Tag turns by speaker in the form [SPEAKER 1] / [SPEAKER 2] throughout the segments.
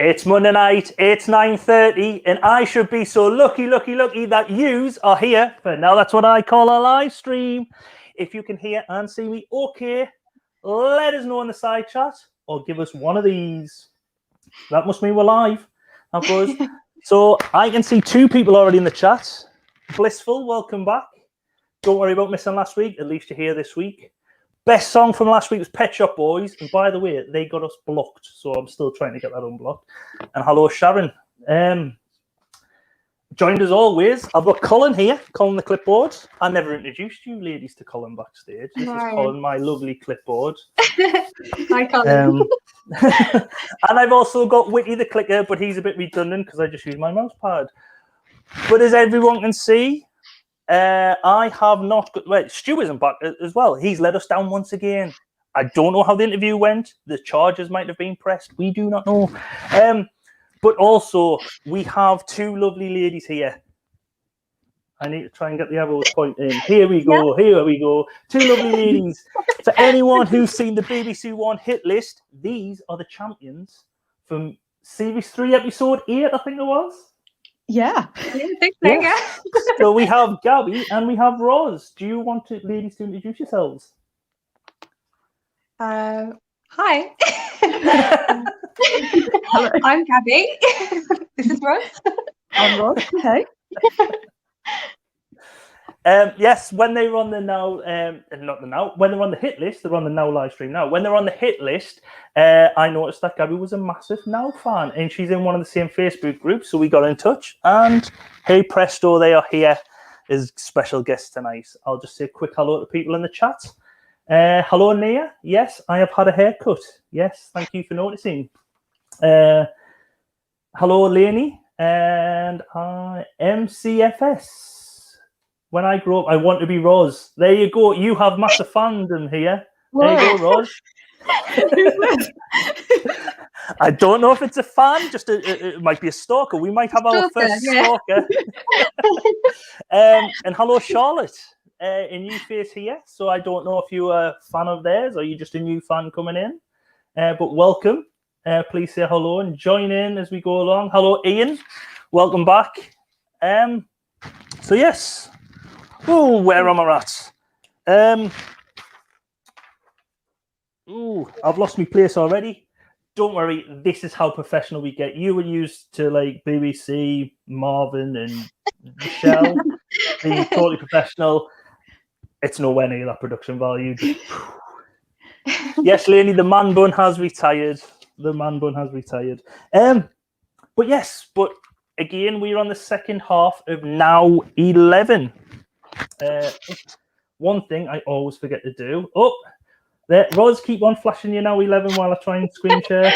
[SPEAKER 1] It's Monday night, it's 9:30, and I should be so lucky that yous are here. But now that's what I call a live stream. If you can hear and see me okay, let us know in the side chat or give us one of these. That must mean we're live. So I can see 2 people already in the chat. Blissful, welcome back. Don't worry about missing last week. At least you're here this week. Best song from last week was Pet Shop Boys. And by the way, they got us blocked. So I'm still trying to get that unblocked. And hello, Sharon. Joined as always. I've got Colin here, Colin the clipboard. I never introduced you ladies to Colin backstage. This is Colin, my lovely clipboard.
[SPEAKER 2] Hi, Colin.
[SPEAKER 1] And I've also got Witty the clicker, but he's a bit redundant because I just use my mouse pad. But as everyone can see, I have not got... Well, Stu isn't back as well. He's let us down once again. I don't know how the interview went. The charges might have been pressed. We do not know. But also, we have 2 lovely ladies here. I need to try and get the arrows pointing. Here we go. Yeah. Here we go. 2 lovely ladies. For anyone who's seen the BBC One hit list, these are the champions from Series 3, Episode 8, I think it was.
[SPEAKER 2] Yeah.
[SPEAKER 1] So we have Gabby and we have Roz. Do you want ladies to introduce yourselves?
[SPEAKER 2] Hi. I'm Gabby. This is Roz.
[SPEAKER 3] I'm Roz. Hey.
[SPEAKER 1] Yes, when they were on the when they're on the hit list, they're on the Now live stream now. When they're on the hit list, I noticed that Gabby was a massive Now fan, and she's in one of the same Facebook groups, so we got in touch. And hey presto, they are here as special guests tonight. I'll just say a quick hello to people in the chat. Hello, Nia. Yes, I have had a haircut. Yes, thank you for noticing. Hello, Lainey, and MCFS. When I grow up, I want to be Roz. There you go. You have massive fandom here. There you go, Roz. I don't know if it's a fan. Just it might be a stalker. We might have our first stalker. And hello, Charlotte. A new face here. So I don't know if you're a fan of theirs or you're just a new fan coming in. But welcome. Please say hello and join in as we go along. Hello, Ian. Welcome back. So yes. Oh, where am I at? I've lost my place already. Don't worry, this is how professional we get. You were used to like BBC, Marvin, and Michelle being totally professional. It's nowhere near that production value. Yes, Lainey, the man bun has retired. The man bun has retired. But yes, but again, we're on the second half of Now 11. One thing I always forget to do. Oh, there, Roz, keep on flashing your Now 11 while I try and screen share.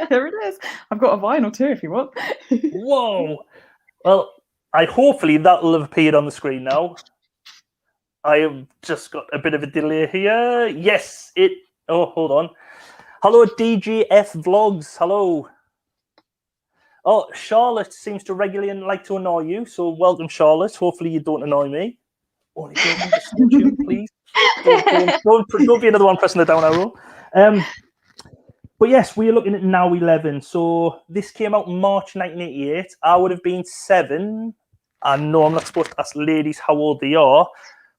[SPEAKER 3] There it is. I've got a vinyl too if you want.
[SPEAKER 1] Whoa. Well, hopefully that'll have appeared on the screen now. I have just got a bit of a delay here. Yes, oh, hold on. Hello, DGF Vlogs. Hello. Oh, Charlotte seems to regularly like to annoy you, so welcome, Charlotte. Hopefully you don't annoy me. Only you, please. Don't be another one pressing the down arrow. But yes, we are looking at Now 11. So this came out in March 1988. I would have been 7. I know I'm not supposed to ask ladies how old they are,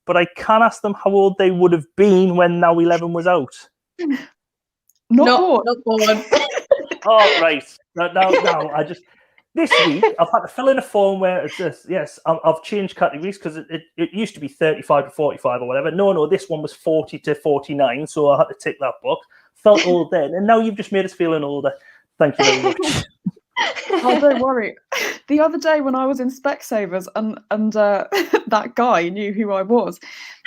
[SPEAKER 1] but I can ask them how old they would have been when Now 11 was out.
[SPEAKER 3] Not
[SPEAKER 2] born.
[SPEAKER 1] Oh, right. Now, I just... This week, I've had to fill in a form where it says, yes, I've changed categories because it used to be 35 to 45 or whatever. No, this one was 40 to 49, so I had to tick that box. Felt old then, and now you've just made us feeling older. Thank you very much.
[SPEAKER 3] Oh, don't worry. The other day when I was in Specsavers and that guy knew who I was,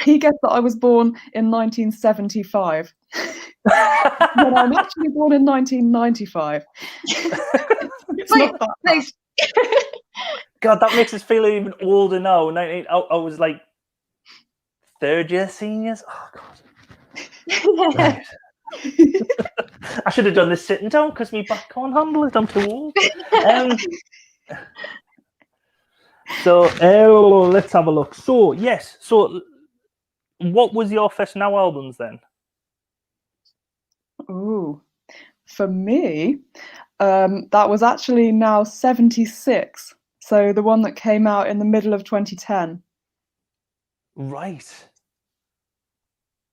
[SPEAKER 3] he guessed that I was born in 1975. When I'm actually born in 1995.
[SPEAKER 1] God, that makes us feel even older now. I was like 3rd year seniors. Oh, God. Right. I should have done this sitting down because my back can't handle it. I'm too old. So let's have a look. So, yes. So, what was your first Now albums then?
[SPEAKER 3] Ooh. For me, that was actually now 76. So the one that came out in the middle of 2010.
[SPEAKER 1] Right.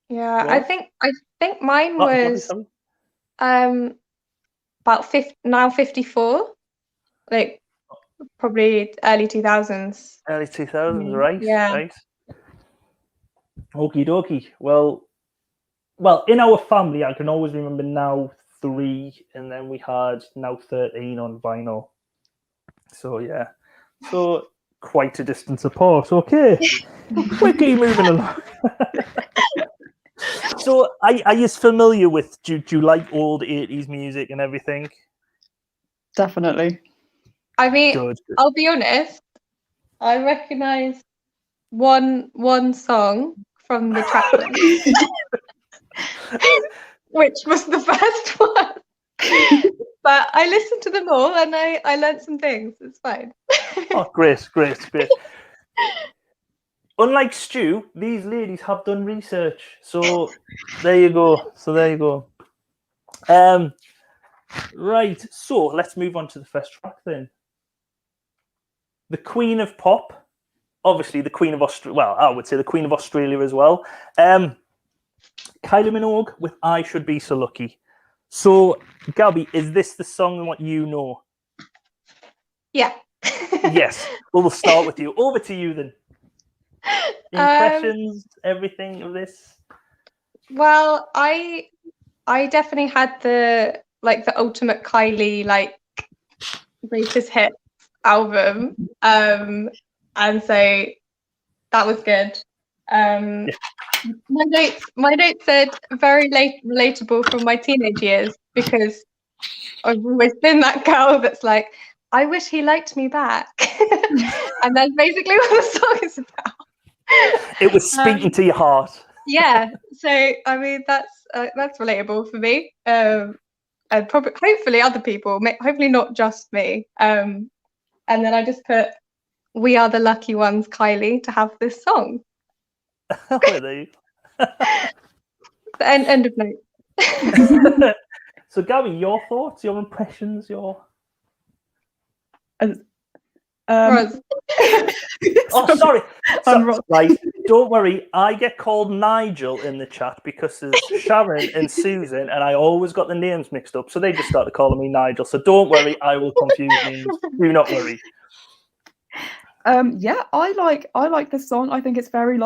[SPEAKER 2] Yeah,
[SPEAKER 1] Well,
[SPEAKER 2] I think mine was about 54, like probably early 2000s.
[SPEAKER 1] Early 2000s, right?
[SPEAKER 2] Yeah.
[SPEAKER 1] Right. Okie dokie. Well, in our family, I can always remember Now 3, and then we had Now 13 on vinyl. So yeah, so quite a distance apart. Okay, quickly moving along. So, are you familiar with? Do you like old 80s music and everything?
[SPEAKER 3] Definitely.
[SPEAKER 2] I mean,
[SPEAKER 1] Good.
[SPEAKER 2] I'll be honest. I recognise one song from the track list, which was the first one. But I listened to them all and I learned some things. It's fine.
[SPEAKER 1] Oh, great. Unlike Stu, these ladies have done research. So there you go. Right. So let's move on to the first track then. The Queen of Pop. Obviously, the Queen of Australia. Well, I would say the Queen of Australia as well. Kylie Minogue with I Should Be So Lucky. So, Gabby, is this the song what you know?
[SPEAKER 2] Yeah.
[SPEAKER 1] Yes. Well, we'll start with you. Over to you then. Impressions, everything of this?
[SPEAKER 2] Well, I definitely had the ultimate Kylie greatest hits album. And so that was good. My notes said very relatable from my teenage years, because I've always been that girl that's like, I wish he liked me back. And that's basically what the song is about.
[SPEAKER 1] It was speaking to your heart.
[SPEAKER 2] Yeah, so I mean that's relatable for me, and probably hopefully other people, hopefully not just me. And then I just put, "We are the lucky ones, Kylie, to have this song."
[SPEAKER 1] Where are you?
[SPEAKER 2] The end of note.
[SPEAKER 1] So, Gabby, your thoughts, your impressions, your.
[SPEAKER 2] Roz.
[SPEAKER 1] Oh, sorry. Right, don't worry. I get called Nigel in the chat because there's Sharon and Susan, and I always got the names mixed up. So they just started calling me Nigel. So don't worry, I will confuse names. Do not worry.
[SPEAKER 3] Yeah, I like this song. I think it's very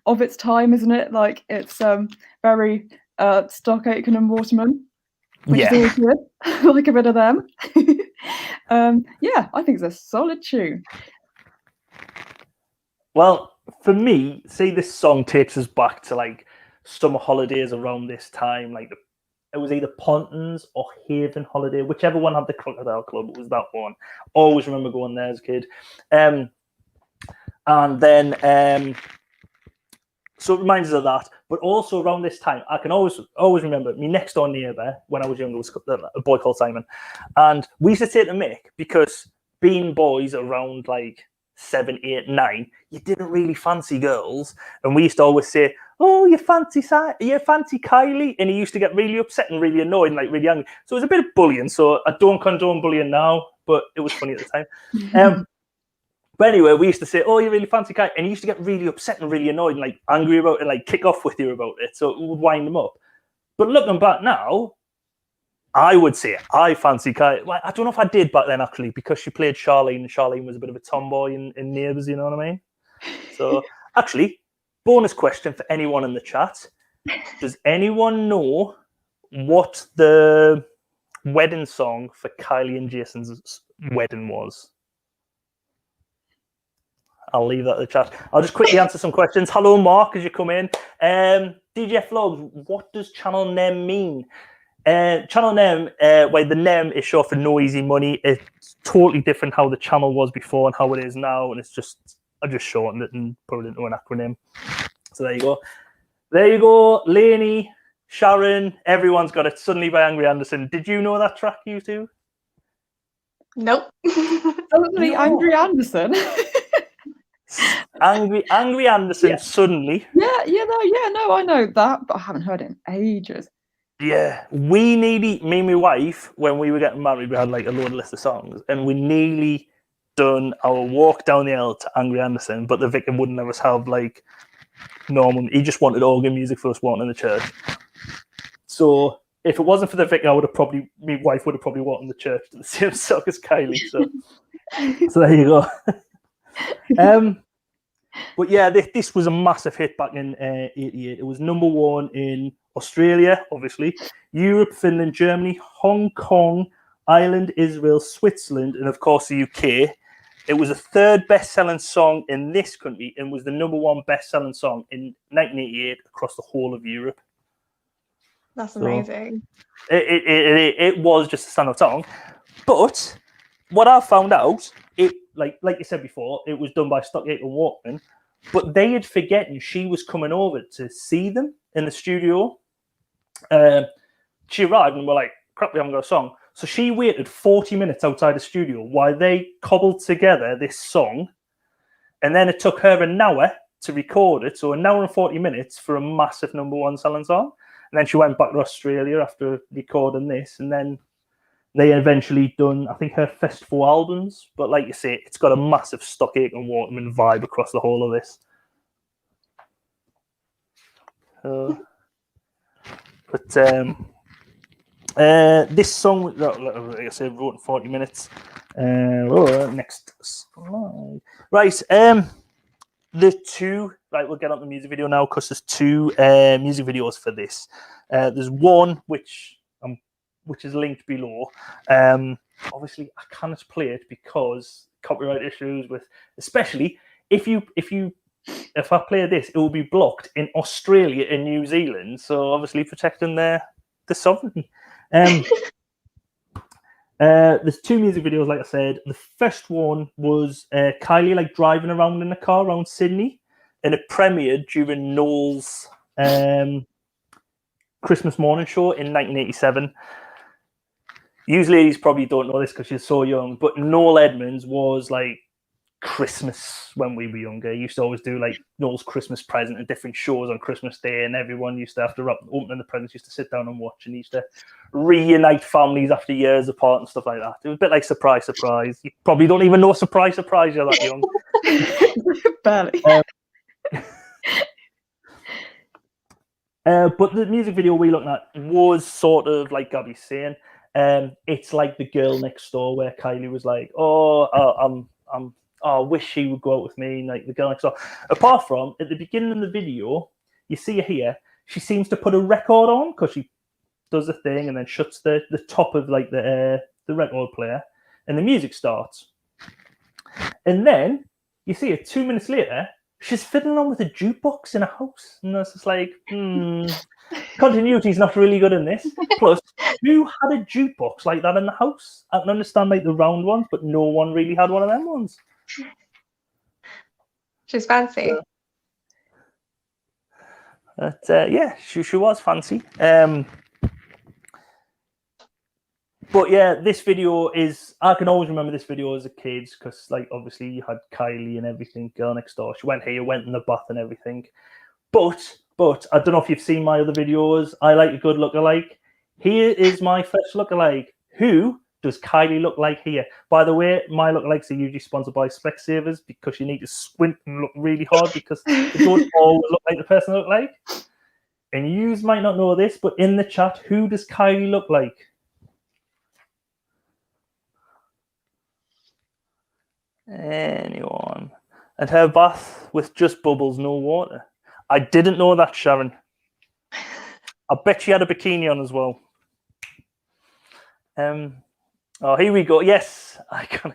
[SPEAKER 3] of its time, isn't it? Like it's very Stock Aitken and Waterman, which is always good. I like a bit of them. Yeah, I think it's a solid tune.
[SPEAKER 1] Well, for me, see, this song takes us back to summer holidays around this time. It was either Pontins or Haven Holiday, whichever one had the Crocodile Club. It was that one. Always remember going there as a kid. And then, so it reminds us of that. But also around this time, I can always remember my next door neighbour when I was younger was a boy called Simon, and we used to take the mick because being boys around 7, 8, 9, you didn't really fancy girls, and we used to always say, "Oh, you fancy Kylie," and he used to get really upset and really annoyed and really angry. So it was a bit of bullying. So I don't condone bullying now, but it was funny at the time. But anyway, we used to say, "Oh, you really fancy Kylie," and he used to get really upset and really annoyed and angry about it, and kick off with you about it. So it would wind him up. But looking back now, I would say I fancy Kylie. Well, I don't know if I did back then, actually, because she played Charlene, and Charlene was a bit of a tomboy in Neighbours, you know what I mean? So, actually, bonus question for anyone in the chat. Does anyone know what the wedding song for Kylie and Jason's wedding was? I'll leave that in the chat. I'll just quickly answer some questions. Hello, Mark, as you come in. DJ Vlogs, what does channel name mean? Channel name, well, the name is short for No Easy Money. It's totally different how the channel was before and how it is now, and I just shortened it and put it into an acronym. So there you go. There you go, Lainey, Sharon, everyone's got it. Suddenly by Angry Anderson. Did you know that track, you two?
[SPEAKER 2] Nope.
[SPEAKER 3] Suddenly, Angry Anderson.
[SPEAKER 1] Angry Anderson, Suddenly.
[SPEAKER 3] Yeah, no, I know that, but I haven't heard it in ages.
[SPEAKER 1] Yeah, we nearly, me and my wife, when we were getting married, we had like a load list of songs, and we nearly done our walk down the aisle to Angry Anderson, but the vicar wouldn't let us have like normal. He just wanted organ music for us walking in the church. So if it wasn't for the vicar, my wife would have probably walked in the church to the same song as Kylie. So there you go. But yeah, this was a massive hit back in '88. It was #1 in Australia, obviously, Europe, Finland, Germany, Hong Kong, Ireland, Israel, Switzerland, and of course the UK. It was the third best-selling song in this country and was the #1 best-selling song in 1988 across the whole of Europe.
[SPEAKER 2] That's amazing.
[SPEAKER 1] It was just a standout song. But what I found out, like you said before, it was done by Stockgate and Walkman, but they had forgotten she was coming over to see them in the studio. She arrived and we're like, crap, we haven't got a song. So she waited 40 minutes outside the studio while they cobbled together this song. And then it took her an hour to record it. So an hour and 40 minutes for a massive #1 selling song. And then she went back to Australia after recording this. And then they eventually done, I think, her festival albums. But like you say, it's got a massive Stockgate and Waterman vibe across the whole of this. This song, like I said, wrote in 40 minutes. Next slide. Right, the two, right, we'll get on the music video now because there's two music videos for this. There's one which is linked below. Obviously, I cannot play it because copyright issues with, especially if I play this, it will be blocked in Australia and New Zealand. So obviously protecting the sovereignty. There's two music videos, like I said. The first one was Kylie like driving around in a car around Sydney, and it premiered during Noel's Christmas morning show in 1987. You ladies probably don't know this because you're so young, but Noel Edmonds was like Christmas when we were younger. He used to always do like Noel's Christmas present and different shows on Christmas Day, and everyone used to, after opening the presents, used to sit down and watch, and he used to reunite families after years apart and stuff like that. It was a bit like Surprise Surprise. You probably don't even know Surprise Surprise, you're that young.
[SPEAKER 3] Barely.
[SPEAKER 1] But the music video we're looking at was sort of like Gabby's saying, it's like The Girl Next Door, where Kylie was like, I wish she would go out with me, like The Girl Next Door. Apart from, at the beginning of the video, you see her here, she seems to put a record on because she does a thing and then shuts the top of like the record player, and the music starts. And then you see her 2 minutes later, she's fiddling on with a jukebox in a house. And that's just like, continuity's not really good in this. Plus, who had a jukebox like that in the house? I can understand like the round ones, but no one really had one of them ones.
[SPEAKER 2] She's fancy.
[SPEAKER 1] Yeah, she was fancy. But yeah, this video is, I can always remember this video as a kid because, like, obviously you had Kylie and everything, Girl Next Door. She went here, went in the bath and everything. But I don't know if you've seen my other videos. I like a good lookalike. Here is my first lookalike. Who does Kylie look like here? By the way, my lookalikes are usually sponsored by Specsavers because you need to squint and look really hard because they don't always look like the person they look like. And you might not know this, but in the chat, who does Kylie look like? Anyone? And her bath with just bubbles, no water. I didn't know that, Sharon. I bet she had a bikini on as well. Oh, here we go. Yes, I can.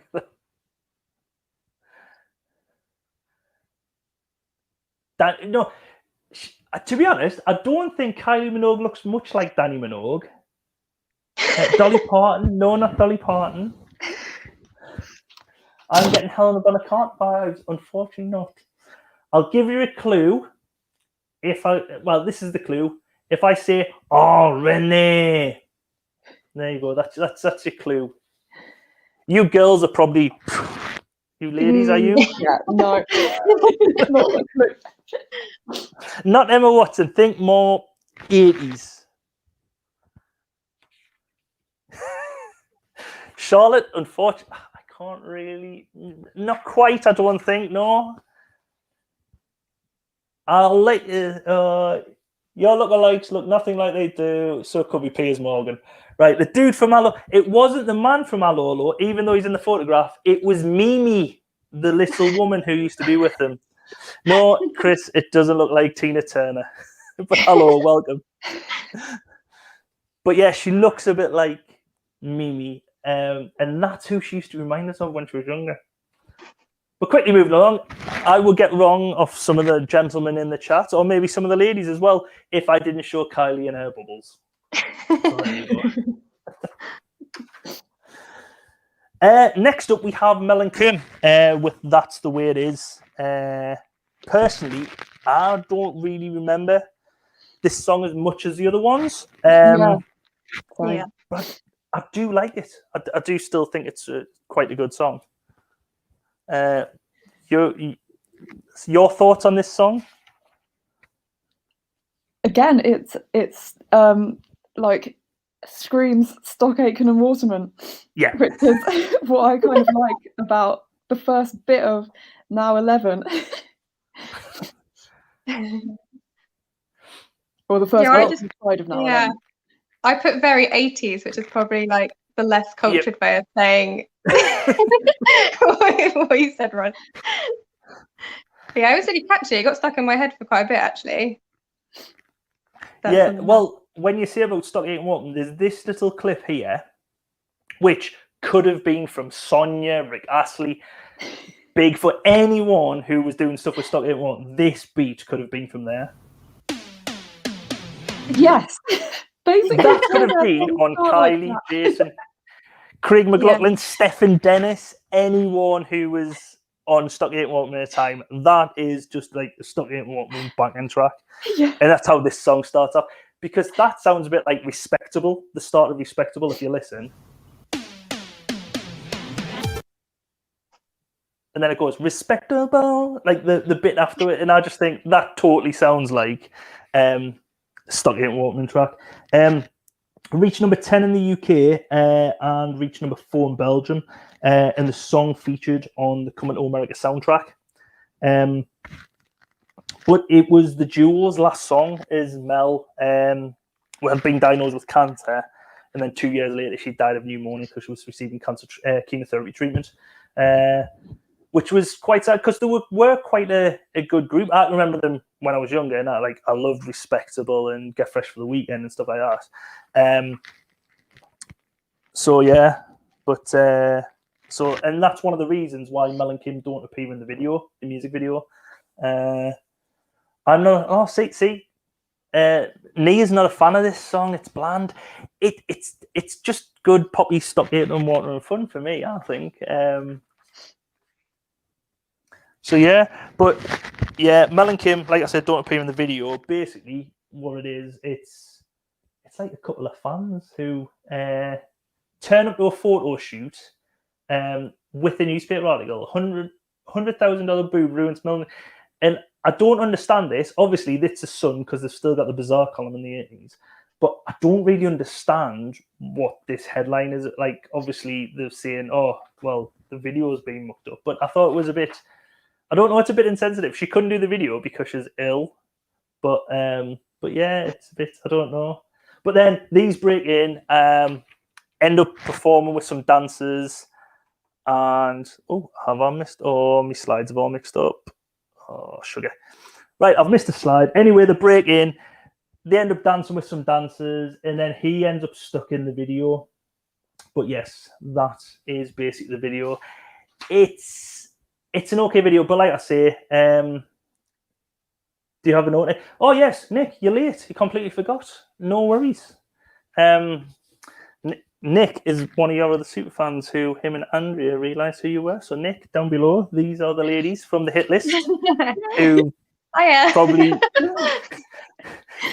[SPEAKER 1] No, to be honest, I don't think Kylie Minogue looks much like Danny Minogue. Dolly Parton? No, not Dolly Parton. I'm getting Helena Bonham Carter vibes. Unfortunately, not. I'll give you a clue. This is the clue. If I say, "Oh, Renee," there you go. That's your clue. You girls are probably, you ladies, are you?
[SPEAKER 3] Yeah, no.
[SPEAKER 1] Not Emma Watson. Think more 80s. Charlotte, unfortunately, I can't really, not quite, I don't think, no. I'll let you, your lookalikes look nothing like they do, so could be Piers Morgan. Right, the dude from Alolo, it wasn't the man from Alolo, even though he's in the photograph, it was Mimi, the little woman who used to be with him. No, Chris, it doesn't look like Tina Turner. But hello, welcome. But yeah, she looks a bit like Mimi, and that's who she used to remind us of when she was younger. But quickly moving along, I will get wrong off some of the gentlemen in the chat, or maybe some of the ladies as well, if I didn't show Kylie and her bubbles. So there you go. Next up, we have Mel Kim with That's the Way It Is. Personally, I don't really remember this song as much as the other ones.
[SPEAKER 2] Yeah.
[SPEAKER 1] But I do like it. I do still think it's quite a good song. Your thoughts on this song?
[SPEAKER 3] Again, it's like screams Stock Aitken and Waterman.
[SPEAKER 1] Yeah.
[SPEAKER 3] Which is what I kind of like about the first bit of Now 11. Or the first side of Now 11.
[SPEAKER 2] I put very 80s, which is probably like the less cultured way of saying what you said, Ron. But yeah, it was really catchy. It got stuck in my head for quite a bit, actually.
[SPEAKER 1] Well, when you say about Stock Aitken Waterman, there's this little clip here, which could have been from Sonia, Rick Astley, big for anyone who was doing stuff with Stock Aitken Waterman. This beat could have been from there.
[SPEAKER 3] Yes. Basically,
[SPEAKER 1] that could have been on Kylie, like Jason, Craig McLaughlin, Stephen Dennis, anyone who was on Stock Aitken Waterman at a time. That is just like the Stock Aitken Waterman back-end track. Yeah. And that's how this song starts off. Because that sounds a bit like Respectable, the start of Respectable, if you listen. And then it goes, Respectable, like the bit after it. And I just think that totally sounds like Stock Aitken Waterman track. Reached number 10 in the UK and reached number 4 in Belgium. And the song featured on the Coming to America soundtrack. But it was the duo's last song is Mel, who had been diagnosed with cancer. And then 2 years later, she died of pneumonia because she was receiving cancer chemotherapy treatment. Which was quite sad because they were quite a good group. I remember them when I was younger, and I loved Respectable and Get Fresh for the Weekend and stuff like that. So yeah, but and that's one of the reasons why Mel and Kim don't appear in the music video. I'm not. Oh, see. Nia's not a fan of this song. It's bland. It's just good poppy Stock Aitken Waterman fun for me, I think. So yeah, but yeah, Mel and Kim, like I said, don't appear in the video. Basically, what it is, it's like a couple of fans who turn up to a photo shoot with a newspaper article. $100,000 boob ruins Mel. And I don't understand this. Obviously, it's a Sun because they've still got the Bizarre column in the 80s. But I don't really understand what this headline is. Like, obviously, they're saying, oh, well, the video is being mucked up. But I thought it was a bit... I don't know, it's a bit insensitive. She couldn't do the video because she's ill. But yeah, it's a bit... I don't know. But then these break in, end up performing with some dancers. And... Oh, have I missed... Oh, my slides have all mixed up. Oh, sugar. Right, I've missed a slide. Anyway, the break in, they end up dancing with some dancers, and then he ends up stuck in the video. But yes, that is basically the video. It's an okay video, but like I say, do you have a note? Oh yes, Nick, you're late. You completely forgot. No worries. Nick is one of your other super fans who him and Andrea realised who you were. So Nick, down below, these are the ladies from the hit list who probably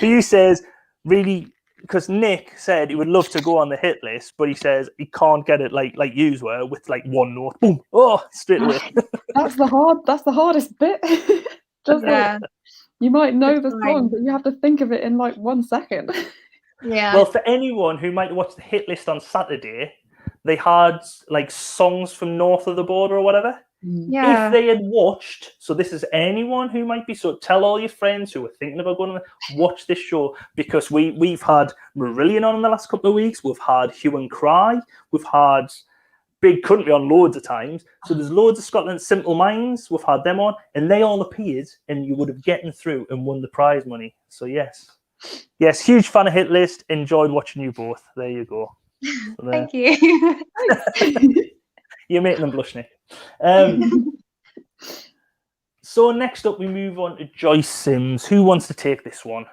[SPEAKER 1] who says really, because Nick said he would love to go on the hit list, but he says he can't get it like yous were with like one note. Boom. Oh, straight away.
[SPEAKER 3] That's the hardest bit. Just you might know the song, but you have to think of it in like 1 second.
[SPEAKER 2] Yeah.
[SPEAKER 1] Well, for anyone who might watch the hit list on Saturday, they had like songs from north of the border or whatever.
[SPEAKER 2] Yeah.
[SPEAKER 1] If they had watched, so this is anyone who might be, so tell all your friends who are thinking about going to watch this show, because we've had Marillion on in the last couple of weeks, we've had Hue and Cry, we've had Big Country on loads of times, so there's loads of Scotland. Simple Minds, we've had them on, and they all appeared, and you would have gotten through and won the prize money. So yes, huge fan of Hit List, enjoyed watching you both. There you go. So
[SPEAKER 2] Thank you.
[SPEAKER 1] You're making them blush, Nick. So next up, we move on to Joyce Sims. Who wants to take this one?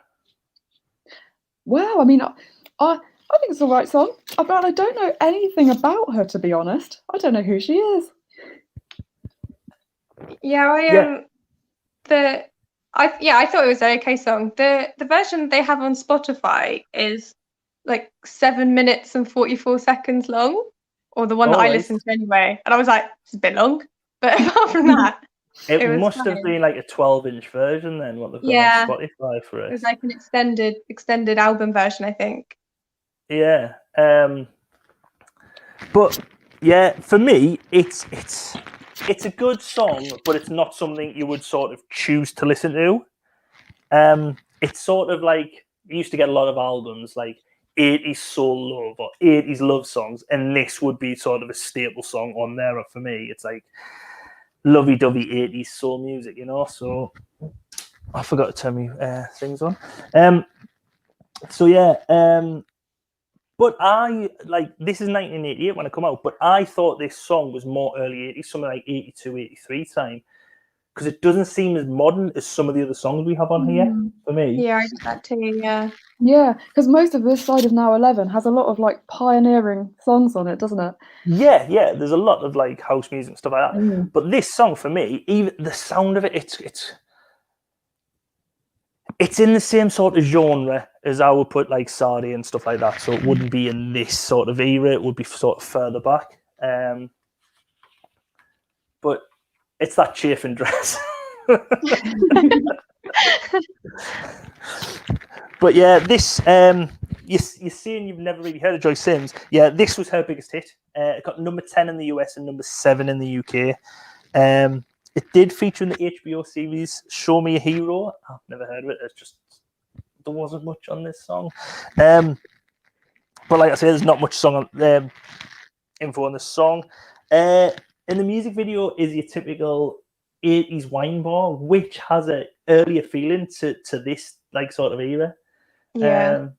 [SPEAKER 3] Wow, I mean, I think it's the right song, but I don't know anything about her, to be honest. I don't know who she is.
[SPEAKER 2] I thought it was an okay song. The version they have on Spotify is like 7 minutes and 44 seconds long, or the one that I listened to anyway. And I was like, it's a bit long. But apart from that,
[SPEAKER 1] it must have been like a 12-inch version then, what they've got on Spotify for it.
[SPEAKER 2] It was like an extended album version, I think.
[SPEAKER 1] Yeah. But yeah, for me, it's a good song, but it's not something you would sort of choose to listen to. It's sort of like, you used to get a lot of albums like 80s soul love or 80s love songs, and this would be sort of a staple song on there. And for me, it's like lovey-dovey 80s soul music, you know. So I forgot to turn me things on. But I, like, this is 1988 when it come out, but I thought this song was more early 80s, something like 82, 83 time, because it doesn't seem as modern as some of the other songs we have on here, for me.
[SPEAKER 2] Yeah, I did that too, yeah.
[SPEAKER 3] Yeah, because most of this side of Now 11 has a lot of, like, pioneering songs on it, doesn't it?
[SPEAKER 1] Yeah, there's a lot of, like, house music and stuff like that. But this song, for me, even the sound of it, it's in the same sort of genre as I would put like Sade and stuff like that. So it wouldn't be in this sort of era. It would be sort of further back. But it's that chafing dress. But yeah, this you're saying you've never really heard of Joyce Sims. Yeah, this was her biggest hit. It got number 10 in the US and number 7 in the UK. It did feature in the HBO series Show Me a Hero. I've never heard of it. It's just, there wasn't much on this song. But like I said, there's not much song info on this song. In the music video is your typical 80s wine bar, which has an earlier feeling to this like sort of era.
[SPEAKER 2] Yeah.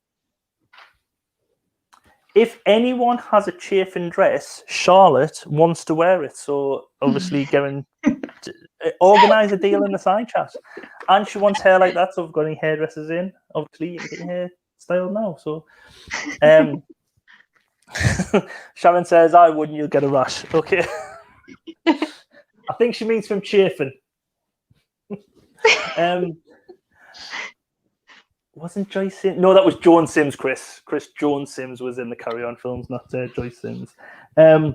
[SPEAKER 1] If anyone has a chafing dress, Charlotte wants to wear it. So obviously, organise a deal in the side chat. And she wants hair like that. So if we've got any hairdressers in, obviously you can get your hair styled now. So Sharon says, I wouldn't, you'll get a rash. Okay. I think she means from chafing. Wasn't Joyce Sims? No, that was Joan Sims, Chris. Joan Sims was in the Carry On films, not Joyce Sims. So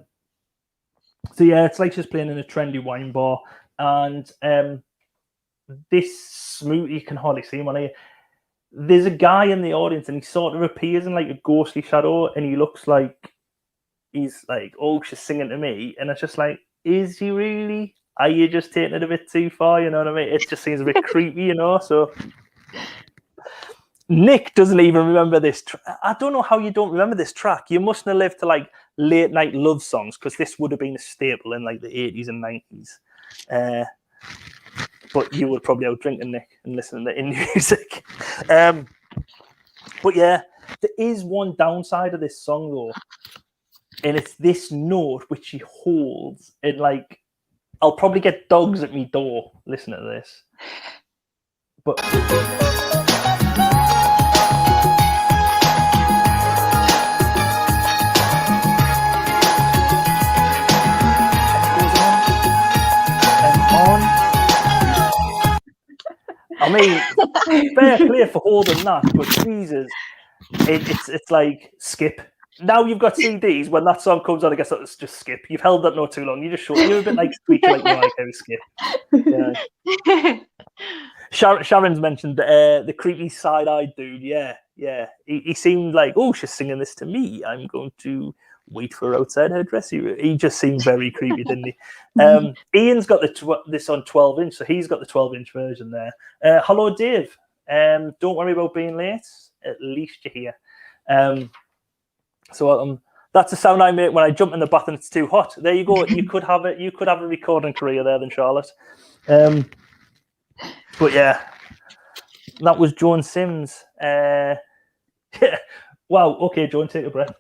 [SPEAKER 1] yeah, it's like she's playing in a trendy wine bar. And this smooth, you can hardly see him on here. There's a guy in the audience and he sort of appears in like a ghostly shadow and he looks like he's like, oh, she's singing to me. And it's just like, is he really? Are you just taking it a bit too far? You know what I mean? It just seems a bit creepy, you know? So Nick doesn't even remember this. I don't know how you don't remember this track. You mustn't have lived to like late night love songs because this would have been a staple in like the 80s and 90s. But you were probably out drinking, Nick, and listening to indie music. But yeah, there is one downside of this song though, and it's this note which she holds. And like, I'll probably get dogs at me door listening to this. But I mean, fair play for holding that, but Jesus, it's like skip. Now you've got CDs. When that song comes on, I guess that's just skip. You've held that note too long. You just short. You're a bit like Squeaky, like Mariah Carey, skip. Yeah. Sharon's mentioned the creepy side-eyed dude. Yeah. He seemed like, oh, she's singing this to me. I'm going to wait for her outside her dressing room. He just seemed very creepy, didn't he? Ian's got this on 12-inch, so he's got the 12-inch version there. Hello, Dave. Don't worry about being late. At least you're here. So that's the sound I make when I jump in the bath and it's too hot. There you go. You could have it. You could have a recording career there, then, Charlotte. But yeah, that was Joan Sims. Yeah. Wow. Okay, Joan, take a breath.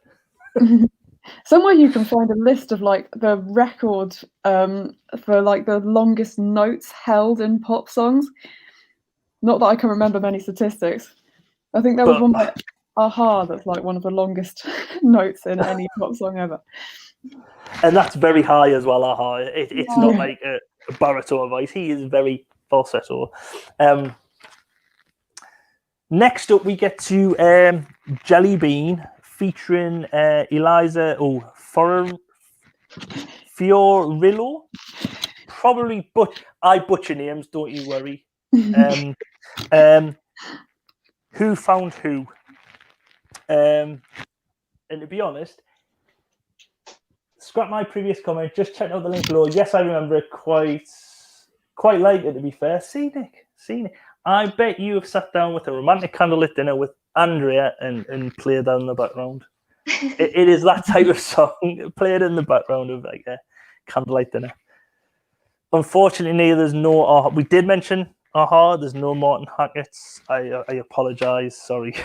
[SPEAKER 3] Somewhere you can find a list of like the record for like the longest notes held in pop songs. Not that I can remember many statistics. I think there was one by Aha that's like one of the longest notes in any pop song ever.
[SPEAKER 1] And that's very high as well, Aha. It's not like a baritone voice. He is very falsetto. Next up, we get to Jellybean featuring Eliza Fiorillo. Probably, but I butcher names, don't you worry. Who Found Who? And to be honest, scrap my previous comment, just check out the link below. Yes, I remember it quite like it, to be fair. Scenic. I bet you have sat down with a romantic candlelit dinner with Andrea and played that in the background. it is that type of song, played in the background of like a candlelight dinner. Unfortunately, there's no. We did mention Aha. There's no Martin Hackett's. I apologise. Sorry.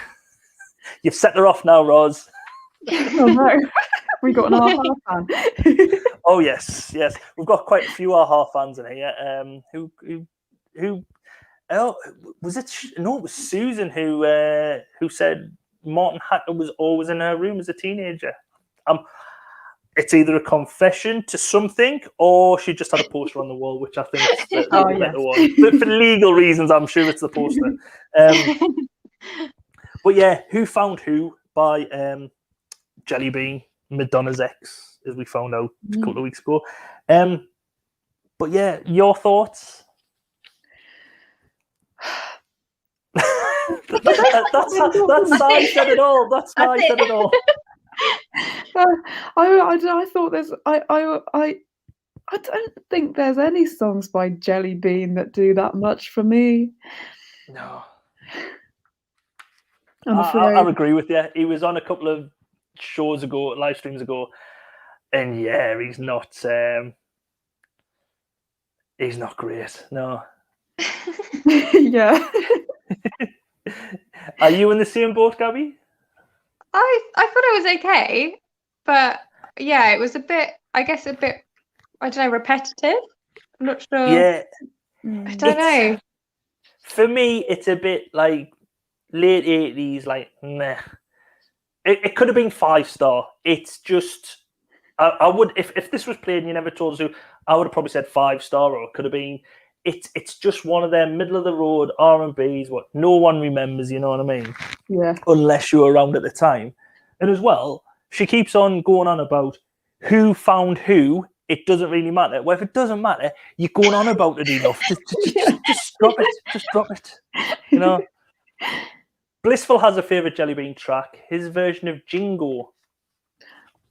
[SPEAKER 1] You've set her off now, Roz.
[SPEAKER 3] Oh no, we got an Aha fan.
[SPEAKER 1] Oh yes. We've got quite a few Aha fans in here. Who? Oh, was it? No, it was Susan who said Martin Hackett was always in her room as a teenager. It's either a confession to something or she just had a poster on the wall, which I think is the better one. But for legal reasons, I'm sure it's the poster. But yeah, Who Found Who by Jellybean, Madonna's ex, as we found out a couple of weeks ago. But yeah, your thoughts? That's Sai said it all. That's Sai said it all.
[SPEAKER 3] I thought there's I don't think there's any songs by Jellybean that do that much for me.
[SPEAKER 1] No,
[SPEAKER 3] I
[SPEAKER 1] agree with you. He was on a couple of shows ago, live streams ago, and yeah, he's not great. No.
[SPEAKER 3] Yeah.
[SPEAKER 1] Are you in the same boat, Gabby?
[SPEAKER 2] I thought it was okay, but yeah, it was a bit, I don't know, repetitive. I'm not sure.
[SPEAKER 1] Yeah.
[SPEAKER 2] I don't know.
[SPEAKER 1] For me, it's a bit like late 80s, like, meh. It could have been 5-star. It's just, I would, if this was played and you never told us who, I would have probably said 5-star, or it could have been, it's just one of them middle of the road R&Bs, what no one remembers, you know what I mean?
[SPEAKER 3] Yeah.
[SPEAKER 1] Unless you were around at the time. And as well, she keeps on going on about who found who. It doesn't really matter. Well, if it doesn't matter, you're going on about it enough. Just drop it. Just drop it. You know? Blissful has a favourite Jellybean track, his version of Jingo.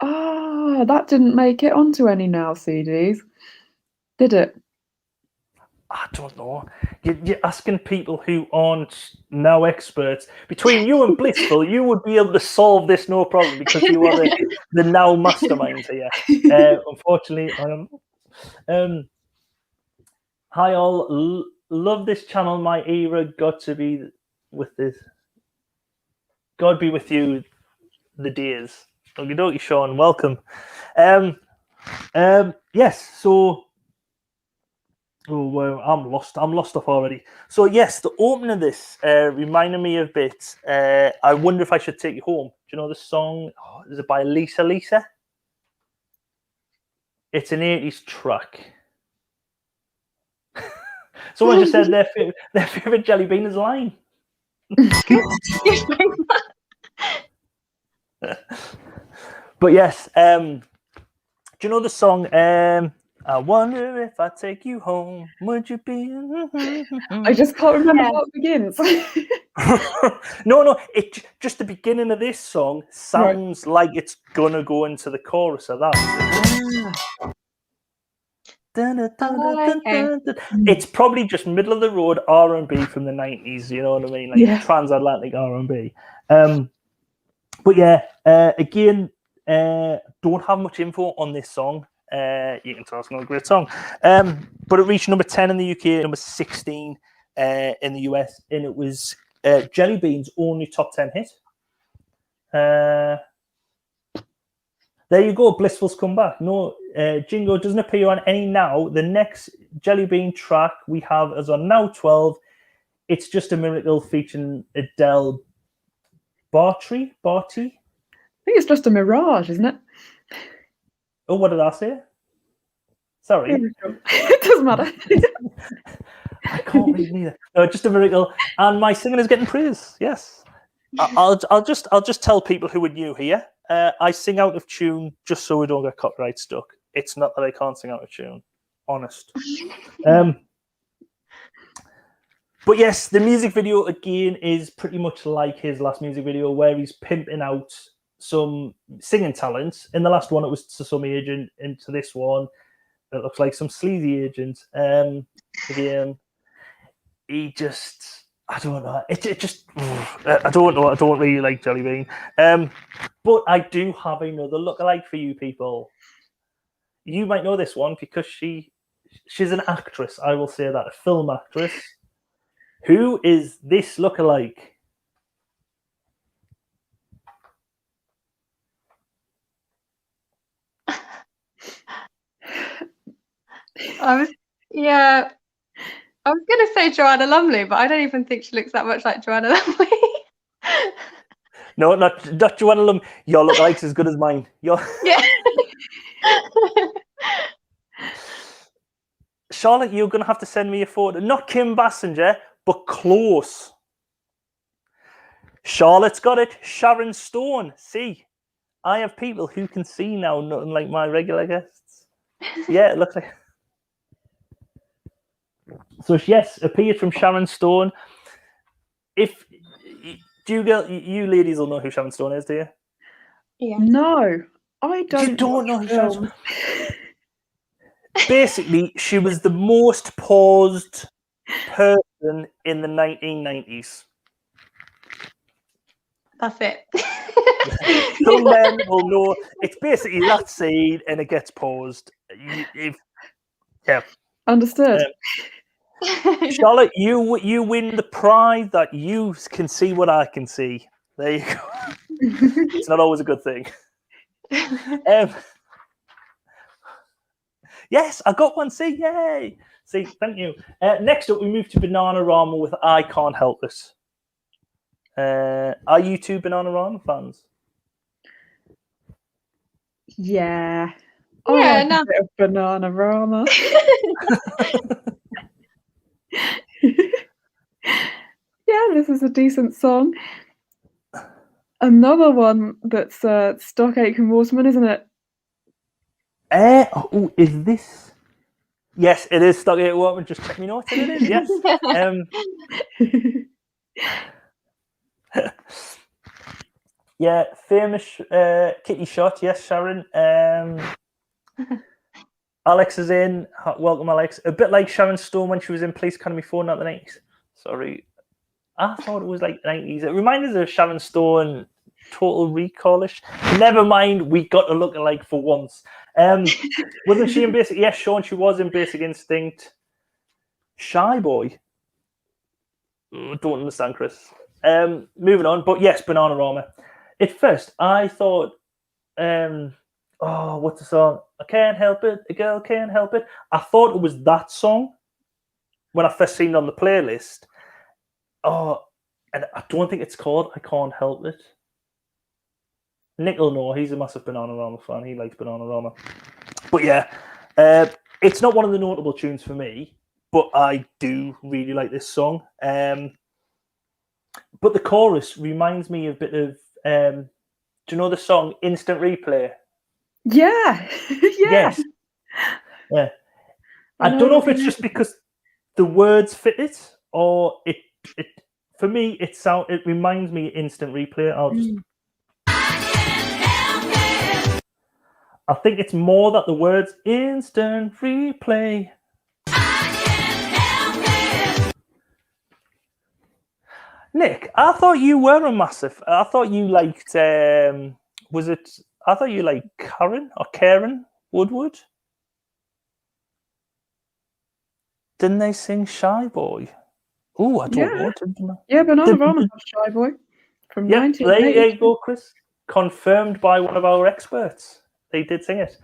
[SPEAKER 3] Ah, that didn't make it onto any Now CDs, did it?
[SPEAKER 1] I don't know. You're asking people who aren't now experts. Between you and Blissful, you would be able to solve this no problem because you are the now masterminds here. Unfortunately, I don't know. Hi all. Love this channel. My era got to be with this. God be with you, the days. Okie dokie, Sean. Welcome. Yes, so... Oh, well, I'm lost off already. So, yes, the opening of this reminded me of bits. I Wonder If I Should Take You Home. Do you know the song? Oh, is it by Lisa Lisa? It's an 80s track. Someone just said their favourite Jellybean is line. But yes, do you know the song I wonder if I take you home, would you be?
[SPEAKER 3] I just can't remember
[SPEAKER 2] Yeah.
[SPEAKER 3] how it begins.
[SPEAKER 1] No, it just the beginning of this song sounds like it's gonna go into the chorus of that.
[SPEAKER 2] Okay.
[SPEAKER 1] It's probably just middle of the road R&B from the 90s. You know what I mean, like
[SPEAKER 3] Yeah.
[SPEAKER 1] transatlantic R&B. But yeah, again, don't have much info on this song. You can tell it's not a great song. But it reached number 10 in the UK, number 16 in the US, and it was Jellybean's only top 10 hit. There you go, Blissful's come back. No, Jingo doesn't appear on any now. The next Jellybean track we have is on now 12. It's Just a Miracle featuring Adele Barty.
[SPEAKER 3] I think it's just a mirage, isn't it?
[SPEAKER 1] Oh, what did I say? Sorry.
[SPEAKER 3] It doesn't matter.
[SPEAKER 1] I can't read neither. No, Just a Miracle. And my singing is getting praise. Yes. I'll just tell people who are new here. I sing out of tune just so we don't get copyright stuck. It's not that I can't sing out of tune. Honest. But yes, the music video again is pretty much like his last music video where he's pimping out some singing talents. In the last one, it was to some agent. Into this one, it looks like some sleazy agent. Again, he just, I don't know. It just, I don't know. I don't really like Jellybean. But I do have another lookalike for you people. You might know this one because she's an actress. I will say that, a film actress. Who is this lookalike?
[SPEAKER 2] I was gonna say Joanna Lumley, but I don't even think she looks that much like Joanna Lumley.
[SPEAKER 1] No, not Joanna Lumley. Your lookalike's as good as mine. Yeah. Charlotte, you're going to have to send me a photo. Not Kim Basinger, but close. Charlotte's got it. Sharon Stone. See, I have people who can see now, nothing like my regular guests. Yeah, it looks like. So yes, appeared from Sharon Stone. If you ladies will know who Sharon Stone is, do you?
[SPEAKER 2] Yeah.
[SPEAKER 3] No, I don't.
[SPEAKER 1] You don't know who Sharon Stone. Basically, she was the most paused person in the 1990s.
[SPEAKER 2] That's it.
[SPEAKER 1] Some men will know it's basically that scene and it gets paused. Yeah.
[SPEAKER 3] Understood.
[SPEAKER 1] Charlotte, you win the prize that you can see what I can see. There you go. It's not always a good thing. Yes, I got one. See, yay! See, thank you. Next up, we move to Bananarama with I Can't Help It. Are you two Bananarama fans?
[SPEAKER 3] Yeah.
[SPEAKER 2] Yeah,
[SPEAKER 3] no. A bit of Bananarama. Yeah, this is a decent song. Another one that's Stock Aitken Waterman, isn't it?
[SPEAKER 1] Oh, is this? Yes, it is Stock Aitken Waterman. Just check me notes. It is. Yes. Yeah, famous kitty shot. Yes, Sharon. Alex is in. Welcome, Alex. A bit like Sharon Stone when she was in Police Academy 4, not the 90s. Sorry. I thought it was like the 90s. It reminded us of Sharon Stone, Total Recall-ish. Never mind, we got to look alike for once. Wasn't she in Basic? Yes, Sean, she was in Basic Instinct. Shy Boy. Don't understand, Chris. Moving on, but yes, Bananarama. At first, I thought, what's the song? I can't help it, a girl can't help it. I thought it was that song when I first seen it on the playlist. Oh, and I don't think it's called I Can't Help It. Nick will know, he's a massive Bananarama fan. He likes Bananarama. But yeah, it's not one of the notable tunes for me, but I do really like this song. But the chorus reminds me a bit of, do you know the song Instant Replay?
[SPEAKER 3] Yeah.
[SPEAKER 1] Yes. Yeah. I don't know if it's just because the words fit it, or it for me it reminds me instant replay. I think it's more that the words instant replay. Nick, I thought you were a massive. I thought you liked. Was it? I thought you liked Karen Woodward. Didn't they sing Shy Boy? Oh, I don't know.
[SPEAKER 3] Yeah, Bananarama has Shy Boy from 1980.
[SPEAKER 1] There you go, Chris. Confirmed by one of our experts. They did sing it.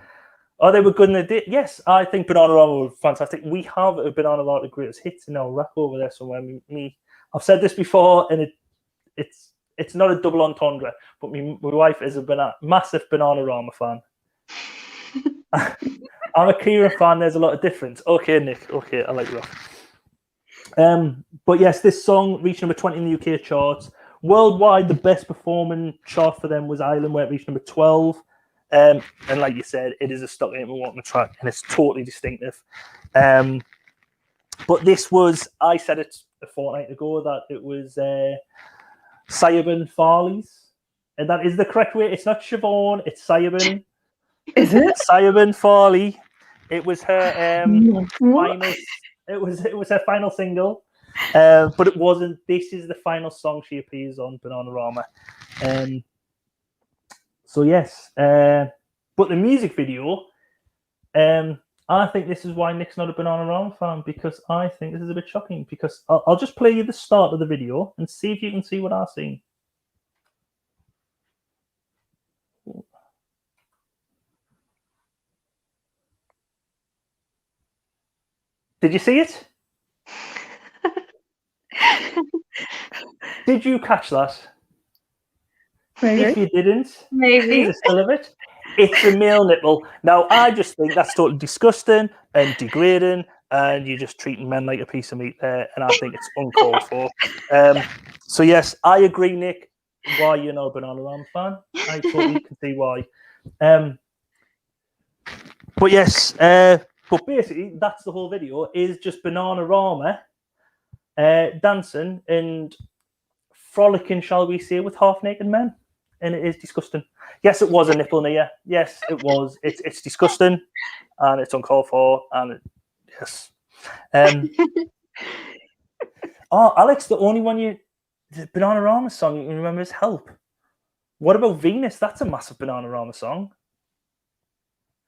[SPEAKER 1] Oh, they were good and they did. Yes, I think Bananarama were fantastic. We have a Bananarama greatest hits in our rack over there somewhere. I've said this before, and it's not a double entendre, but my wife is a massive Bananarama fan. I'm a Kieran fan. There's a lot of difference. Okay, Nick. Okay, I like that. But yes, this song reached number 20 in the UK charts. Worldwide, the best performing chart for them was Ireland, where it reached number 12. And like you said, it is a stock name we want the track, and it's totally distinctive. But this was, I said it a fortnight ago, that it was Siobhan Fahey's. And that is the correct way. It's not Siobhan, it's Siobhan.
[SPEAKER 3] Is it?
[SPEAKER 1] Siobhan Fahey. It was her final. It was her final single, but it wasn't. This is the final song she appears on Bananarama. So yes, but the music video. I think this is why Nick's not a Bananarama fan, because I think this is a bit shocking. Because I'll just play you the start of the video and see if you can see what I've seen. Did you see it? Did you catch that?
[SPEAKER 3] Maybe.
[SPEAKER 1] If you didn't,
[SPEAKER 2] Maybe.
[SPEAKER 1] here's a still of it. It's a male nipple. Now, I just think that's totally disgusting and degrading, and you're just treating men like a piece of meat there, and I think it's uncalled for. So, yes, I agree, Nick, why you're not a Bananarama fan. I totally can see why. But, yes, but basically, that's the whole video, is just Bananarama dancing and frolicking, shall we say, with half-naked men. And it is disgusting. Yes, it was a nipple near. Yes, it was. It's disgusting, and it's uncalled for. And yes. Oh, Alex, the only one the Bananarama song you remember is "Help." What about Venus? That's a massive Bananarama song.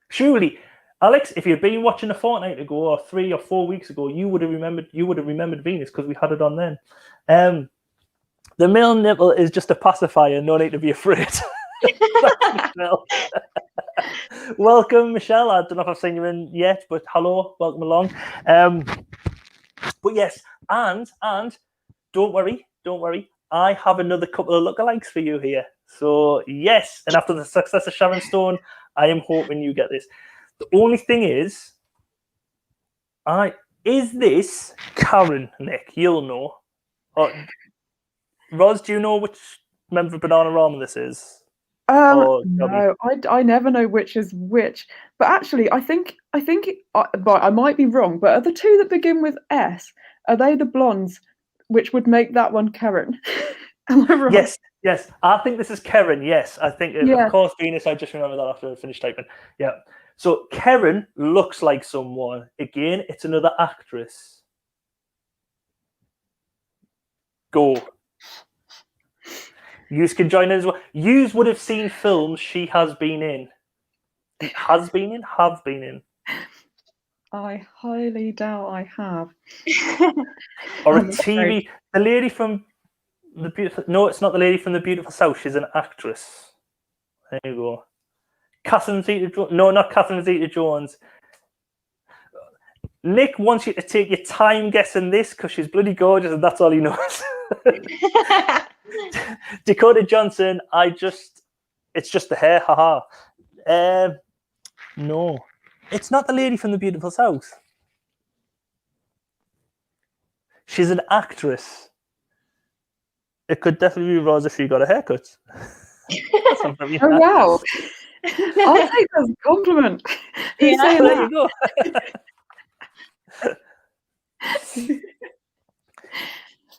[SPEAKER 1] Surely, Alex, if you'd been watching a fortnight ago or 3 or 4 weeks ago, you would have remembered Venus, because we had it on then. The male nipple is just a pacifier. No need to be afraid. Welcome, Michelle. I don't know if I've seen you in yet, but hello, welcome along. But yes, and don't worry. I have another couple of lookalikes for you here. So yes, and after the success of Sharon Stone, I am hoping you get this. The only thing is this Karen, Nick? You'll know. Roz, do you know which member of Bananarama this is?
[SPEAKER 3] No, I never know which is which. But actually, I think I might be wrong. But are the two that begin with S, are they the blondes, which would make that one Karen? Am I wrong?
[SPEAKER 1] Yes. I think this is Karen. Yes, I think of course Venus. I just remember that after I finished typing. Yeah. So Karen looks like someone. Again, it's another actress. Go. Yous can join in as well. Yous would have seen films she has been in. Have been in.
[SPEAKER 3] I highly doubt I have.
[SPEAKER 1] Or a TV. The lady from the beautiful. No, it's not the lady from The Beautiful South. She's an actress. There you go. Catherine Zeta-Jones. No, not Catherine Zeta-Jones. Nick wants you to take your time guessing this because she's bloody gorgeous, and that's all he knows. Dakota Johnson. It's just the hair. Haha. No, it's not the lady from The Beautiful South. She's an actress. It could definitely be Roz if she got a haircut.
[SPEAKER 2] Oh wow!
[SPEAKER 3] I'll take that as a compliment. Who's
[SPEAKER 2] Yeah.
[SPEAKER 3] saying
[SPEAKER 1] There
[SPEAKER 3] that?
[SPEAKER 1] you go.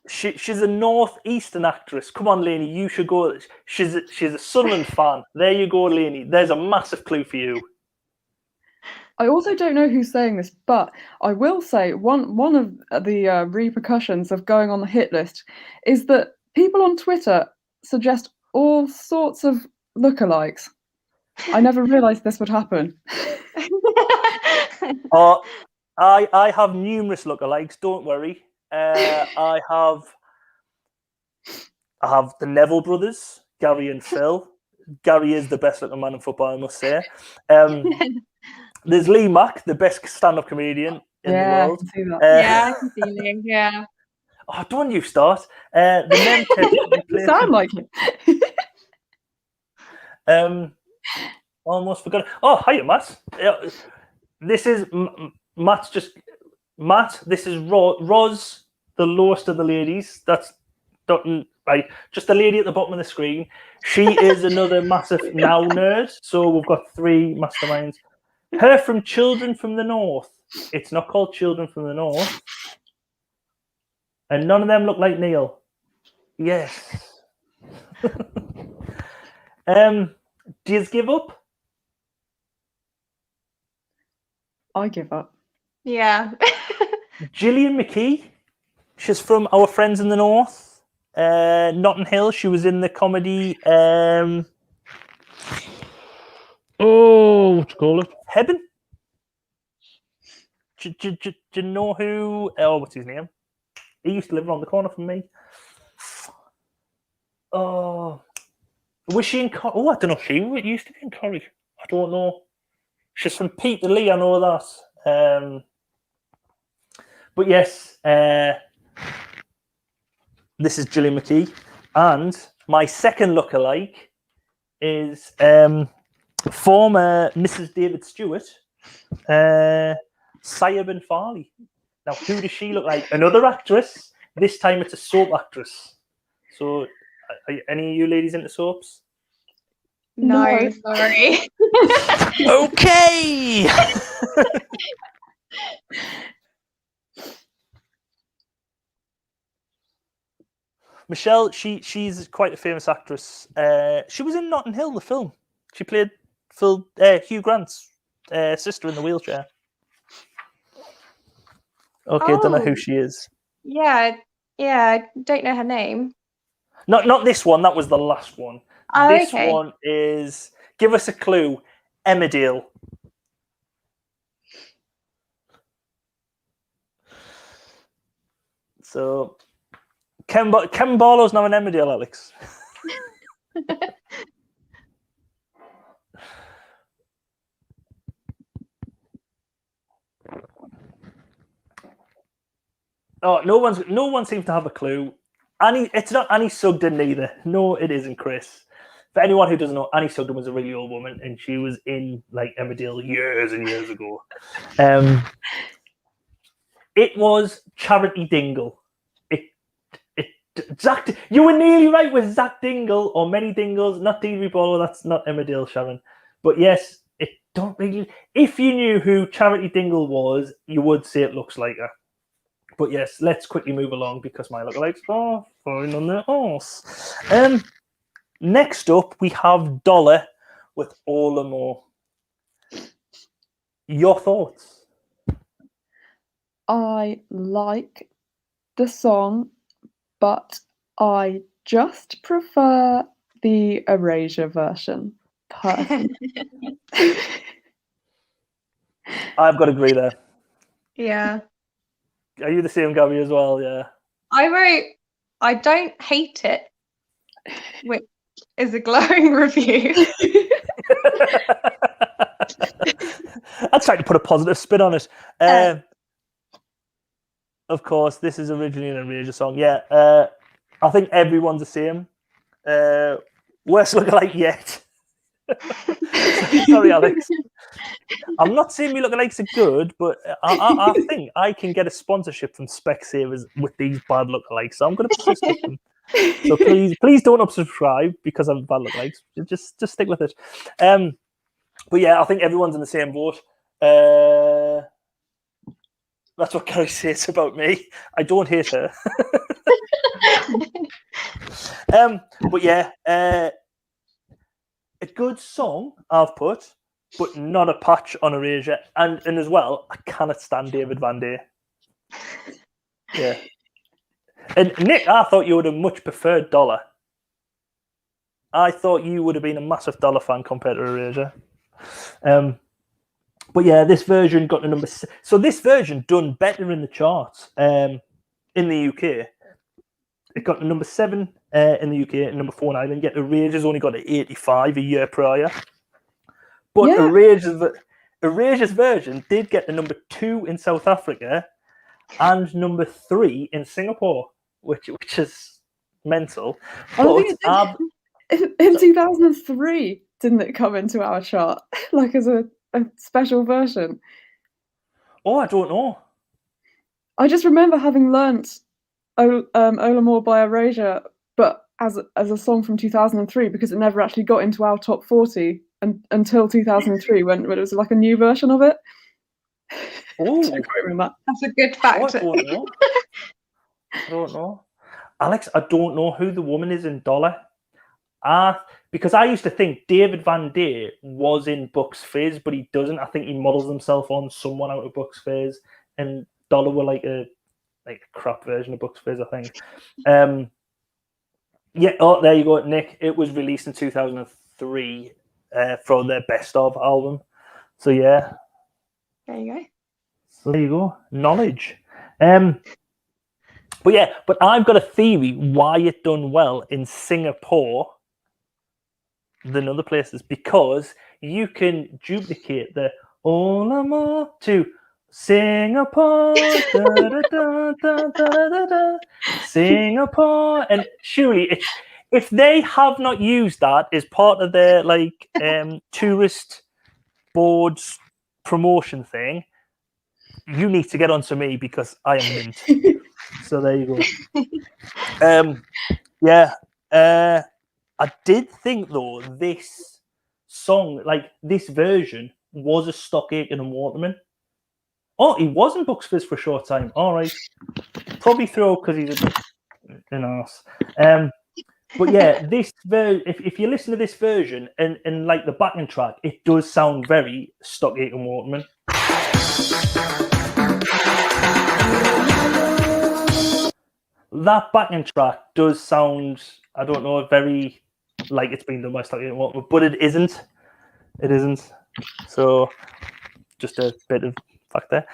[SPEAKER 1] She's a northeastern actress. Come on, Lainey, you should go. She's a Sunderland fan. There you go, Lainey. There's a massive clue for you.
[SPEAKER 3] I also don't know who's saying this, but I will say one of the repercussions of going on the hit list is that people on Twitter suggest all sorts of lookalikes. I never realised this would happen.
[SPEAKER 1] I have numerous lookalikes. Don't worry. I have the Neville brothers, Gary and Phil. Gary is the best looking man in football, I must say. There's Lee Mack, the best stand-up comedian in the world.
[SPEAKER 3] I can see that.
[SPEAKER 2] Yeah, I can see Lee. Yeah.
[SPEAKER 1] Oh, don't you start. The Mem
[SPEAKER 3] You sound like it.
[SPEAKER 1] Almost forgot. Oh, hiya, Matt. This is Matt's just Matt. This is Roz, the lowest of the ladies. That's right. Just the lady at the bottom of the screen. She is another massive now nerd. So we've got 3 masterminds. Her from Children from the North. It's not called Children from the North. And none of them look like Neil. Yes. Do you give up?
[SPEAKER 3] I give up.
[SPEAKER 2] Yeah.
[SPEAKER 1] Gillian McKee. She's from Our Friends in the North. Notting Hill. She was in the comedy. What you call it? Heaven. Do you know who? Oh, what's his name? He used to live around the corner from me. Oh, was she in? Oh, I don't know. She used to be in Corrie. I don't know. She's from Peterlee. I know that. But yes, this is Gillian McKee, and my second lookalike is former Mrs. David Stewart, Siobhan Fahey. Now, who does she look like? Another actress. This time it's a soap actress. So, are any of you ladies into soaps?
[SPEAKER 2] No, sorry.
[SPEAKER 1] Okay. Michelle, she's quite a famous actress. She was in Notting Hill, the film. She played Hugh Grant's sister in the wheelchair. Okay, I don't know who she is.
[SPEAKER 2] Yeah, I don't know her name.
[SPEAKER 1] Not this one. That was the last one.
[SPEAKER 2] Oh,
[SPEAKER 1] This
[SPEAKER 2] okay.
[SPEAKER 1] one is. Give us a clue. Emmerdale. So, Ken Barlow's now in Emmerdale, Alex. Oh, no one seems to have a clue. It's not Annie Sugden either. No, it isn't, Chris. For anyone who doesn't know, Annie Sugden was a really old woman, and she was in like Emmerdale years and years ago. It was Charity Dingle. Zach, you were nearly right with Zach Dingle or Many Dingles, not Deirdre Barlow. That's not Emmerdale, Sharon. But yes, it don't really. If you knew who Charity Dingle was, you would say it looks like her. But yes, let's quickly move along because my lookalikes are falling on their arse. Next up, we have Dollar with All or More. Your thoughts?
[SPEAKER 3] I like the song, but I just prefer the Erasure version. Personally.
[SPEAKER 1] I've got to agree there.
[SPEAKER 2] Yeah.
[SPEAKER 1] Are you the same, Gabby, as well? Yeah.
[SPEAKER 2] I wrote, I don't hate it, which is a glowing review.
[SPEAKER 1] I tried to put a positive spin on it. Of course, this is originally an Erasure song. Yeah, I think everyone's the same. Worst lookalike yet. Sorry, Alex. I'm not saying me lookalikes are good, but I think I can get a sponsorship from Specsavers with these bad lookalikes. So I'm going to persist with them. So please don't unsubscribe because I'm bad lookalikes. Just stick with it. But yeah, I think everyone's in the same boat. That's what Carrie says about me. I don't hate her. But yeah, a good song I've put, but not a patch on Erasure. And as well, I cannot stand David Van Day. Yeah. And Nick, I thought you would have much preferred Dollar. I thought you would have been a massive Dollar fan compared to Erasure. But yeah, this version got to number 6. So this version done better in the charts in the UK. It got to number 7 in the UK and number 4 in Ireland. Yet Eraser's only got to 85 a year prior. But Eraser's version did get to number 2 in South Africa and number 3 in Singapore, which is mental.
[SPEAKER 3] In 2003, didn't it come into our chart like as a special version?
[SPEAKER 1] Oh, I don't know.
[SPEAKER 3] I just remember having learnt Ola More by Erasure, but as a song from 2003, because it never actually got into our top 40 until 2003 when it was like a new version of it.
[SPEAKER 1] Oh,
[SPEAKER 3] I can't remember.
[SPEAKER 2] That's a good fact.
[SPEAKER 1] I don't know. I don't know. Alex, I don't know who the woman is in Dollar. Because I used to think David Van Day was in Bucks Fizz, but he doesn't. I think he models himself on someone out of Bucks Fizz, and Dollar were like a crap version of Bucks Fizz, I think. Yeah. Oh, there you go, Nick. It was released in 2003 for their Best Of album. So yeah.
[SPEAKER 2] There you go.
[SPEAKER 1] So there you go. Knowledge. But yeah, but I've got a theory why it done well in Singapore than other places, because you can duplicate the Ola More to Singapore, da, da, da, da, da, da, da, Singapore, and surely if they have not used that as part of their tourist board's promotion thing, you need to get onto me because I am mint. So there you go. I did think though this song, this version, was a Stock Aitken and Waterman. Oh, he was in Bucks Fizz for a short time. All right, probably throw because he's an arse. But yeah, this if you listen to this version and like the backing track, it does sound very Stock Aitken Waterman. That backing track does sound, I don't know, very like it's been done by Stock Aitken Waterman, but it isn't. It isn't. So just a bit of fact there.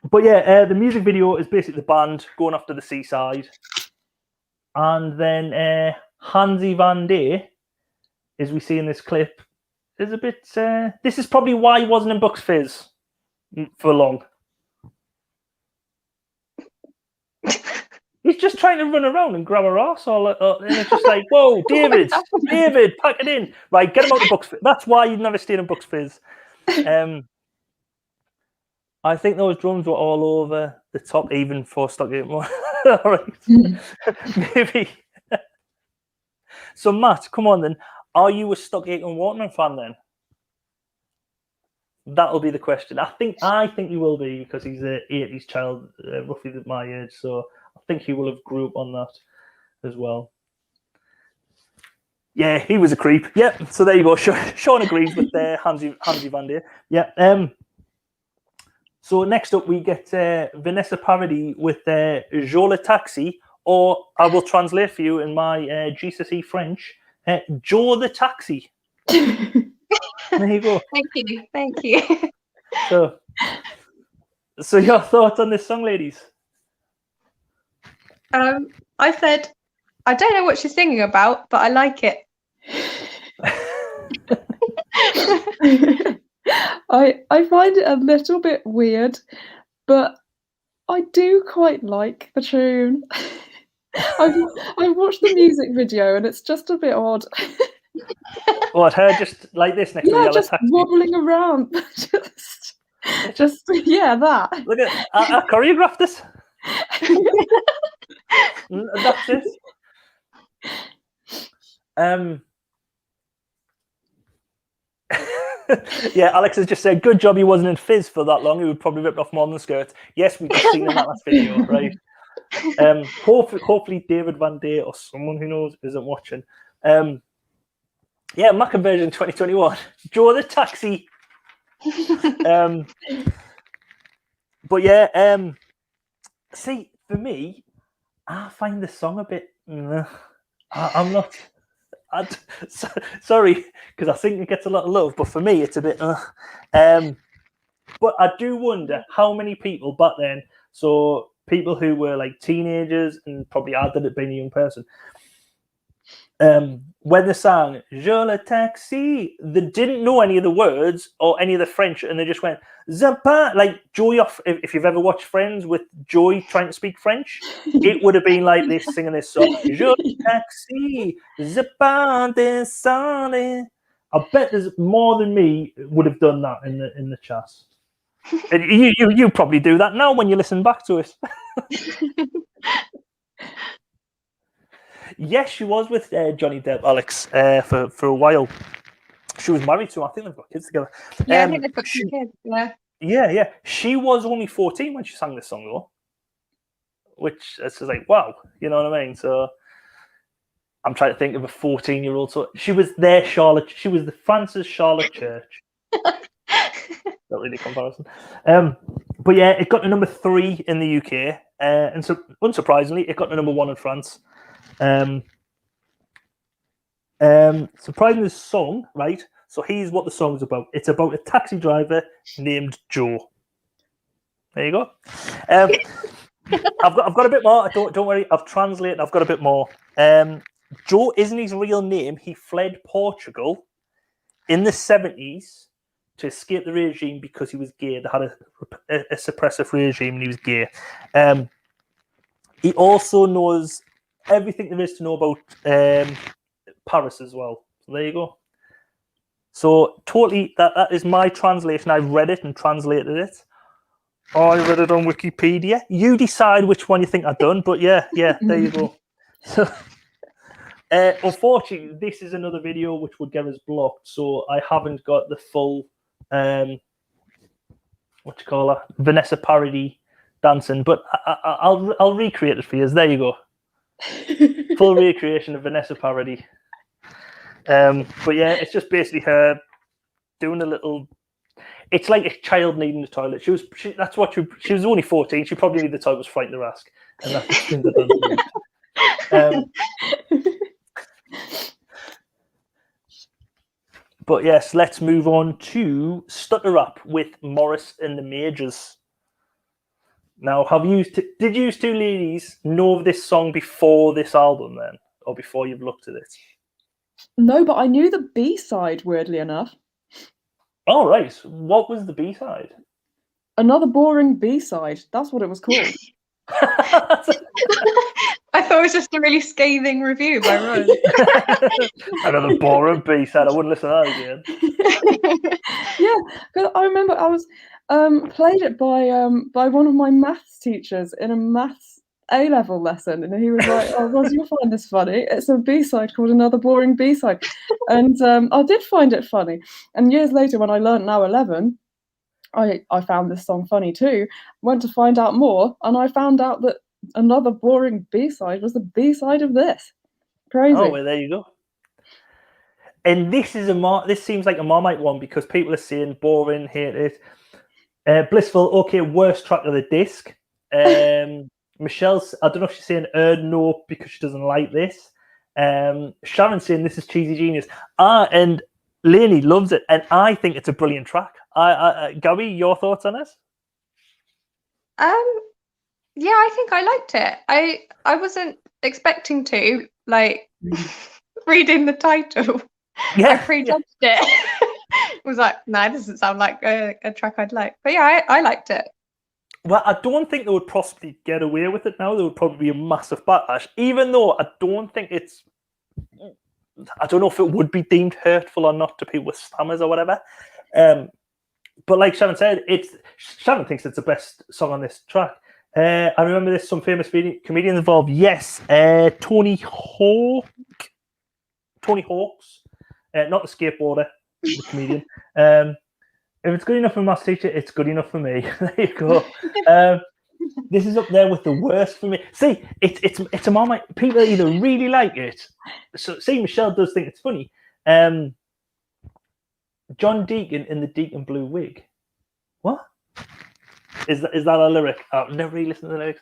[SPEAKER 1] But yeah, the music video is basically the band going off to the seaside. And then Hansie Van Day, as we see in this clip, is a bit... this is probably why he wasn't in Bucks Fizz for long. He's just trying to run around and grab her ass all, and it's just like, whoa, David, pack it in. Right, get him out of Bucks Fizz. That's why you'd never stayed in Bucks Fizz. I think those drums were all over the top, even for Stock Aitken. All right. Maybe. So, Matt, come on then. Are you a Stock Aitken Waterman fan then? That'll be the question. I think you will be, because he's an 80s child, roughly my age. So I think he will have grew up on that as well. Yeah, he was a creep. Yeah. So there you go. Sean agrees with Hansie Van Day. Yeah. So next up, we get Vanessa Paradis with Jo le Taxi, or I will translate for you in my GCSE French, Joe the Taxi. There you go.
[SPEAKER 2] Thank you.
[SPEAKER 1] So your thoughts on this song, ladies?
[SPEAKER 2] I said, I don't know what she's singing about, but I like it.
[SPEAKER 3] I find it a little bit weird, but I do quite like the tune. I've watched the music video and it's just a bit odd.
[SPEAKER 1] What, her just like this next to the
[SPEAKER 3] just
[SPEAKER 1] taxi?
[SPEAKER 3] wobbling around. just that.
[SPEAKER 1] Look at I choreographed this. That's it. Yeah, Alex has just said, good job he wasn't in Fizz for that long. He would probably rip off more than the skirts. Yes, we've just seen in that last video, right? Hopefully David Van Day or someone who knows isn't watching. Yeah, Mac version 2021. Joe the Taxi. But yeah, see, for me, I find the song a bit. I'm not. Sorry, because I think it gets a lot of love, but for me, it's a bit. But I do wonder how many people back then, so people who were like teenagers and probably I did it being a young person, when they sang Je le taxi, they didn't know any of the words or any of the French, and they just went Zapa, like Joy off. If you've ever watched Friends with Joy trying to speak French, it would have been like this singing this song. Je le taxi, Zapa descendre. I bet there's more than me would have done that in the chat. And you probably do that now when you listen back to it. Yes, she was with Johnny Depp, Alex, for a while. She was married to him. I think they've got kids together.
[SPEAKER 2] Yeah, I think they've got two kids. Yeah.
[SPEAKER 1] Yeah. She was only 14 when she sang this song, though. Which is just like, wow, you know what I mean? So I'm trying to think of a 14-year-old. So she was their Charlotte. She was the France's Charlotte Church. Not really a comparison. But yeah, it got to number 3 in the UK. And so unsurprisingly, it got to number 1 in France. Surprising this song, right? So here's what the song's about. It's about a taxi driver named Joe. There you go. I've got a bit more. Don't worry. I've translated. I've got a bit more. Joe isn't his real name. He fled Portugal in the 70s to escape the regime because he was gay. They had a suppressive regime and he was gay. He also knows everything there is to know about Paris as well. So there you go. So totally, that is my translation. I've read it and translated it. I read it on Wikipedia. You decide which one you think I've done, but yeah, there you go. So, unfortunately, this is another video which would get us blocked, so I haven't got the full, Vanessa Paradis dancing, but I'll recreate it for you. There you go. Full recreation of Vanessa Paradis. But yeah, it's just basically her doing a little. It's like a child needing the toilet. She was only 14. She probably needed the toilet, was frightened to ask, and that's the thing that But yes, let's move on to Stutter Rap with Morris and the Majors. Now, did you two ladies know of this song before this album then, or before you've looked at it?
[SPEAKER 3] No, but I knew the B-side, weirdly enough.
[SPEAKER 1] Oh, right. What was the B-side?
[SPEAKER 3] Another boring B-side. That's what it was called.
[SPEAKER 2] I thought it was just a really scathing review by Ron.
[SPEAKER 1] Another boring B-side. I wouldn't listen to that again.
[SPEAKER 3] Yeah, because I remember I was played it by one of my maths teachers in a maths A-level lesson, and he was like, "Oh, Roz, you'll find this funny. It's a B-side called Another Boring B-Side," and I did find it funny. And years later, when I learned Now 11, I found this song funny too. Went to find out more, and I found out that Another Boring B-Side was the B-side of this. Crazy.
[SPEAKER 1] Oh, well, there you go. And this is this seems like a Marmite one because people are saying boring, hate it. Blissful, okay, worst track of the disc. Michelle's, I don't know if she's saying no because she doesn't like this. Sharon's saying this is cheesy genius. And Lainey loves it, and I think it's a brilliant track. Gary, your thoughts on this?
[SPEAKER 2] Yeah, I think I liked it. I wasn't expecting to, like, reading the title.
[SPEAKER 1] Yeah,
[SPEAKER 2] I prejudged it. Was like, nah, it doesn't sound like a track I'd like. But yeah, I liked it.
[SPEAKER 1] Well, I don't think they would possibly get away with it now. There would probably be a massive backlash, even though I don't think it's. I don't know if it would be deemed hurtful or not to people with stammers or whatever. But like Sharon said, Sharon thinks it's the best song on this track. I remember there's some famous comedians involved. Yes, Tony Hawk's, not the skateboarder. the comedian. If it's good enough for Maths teacher, it's good enough for me. There you go. This is up there with the worst for me. See, it's a Marmite. People either really like it. So, see, Michelle does think it's funny. John Deacon in the Deacon blue wig. What? Is that a lyric? I've never really listened to the lyrics.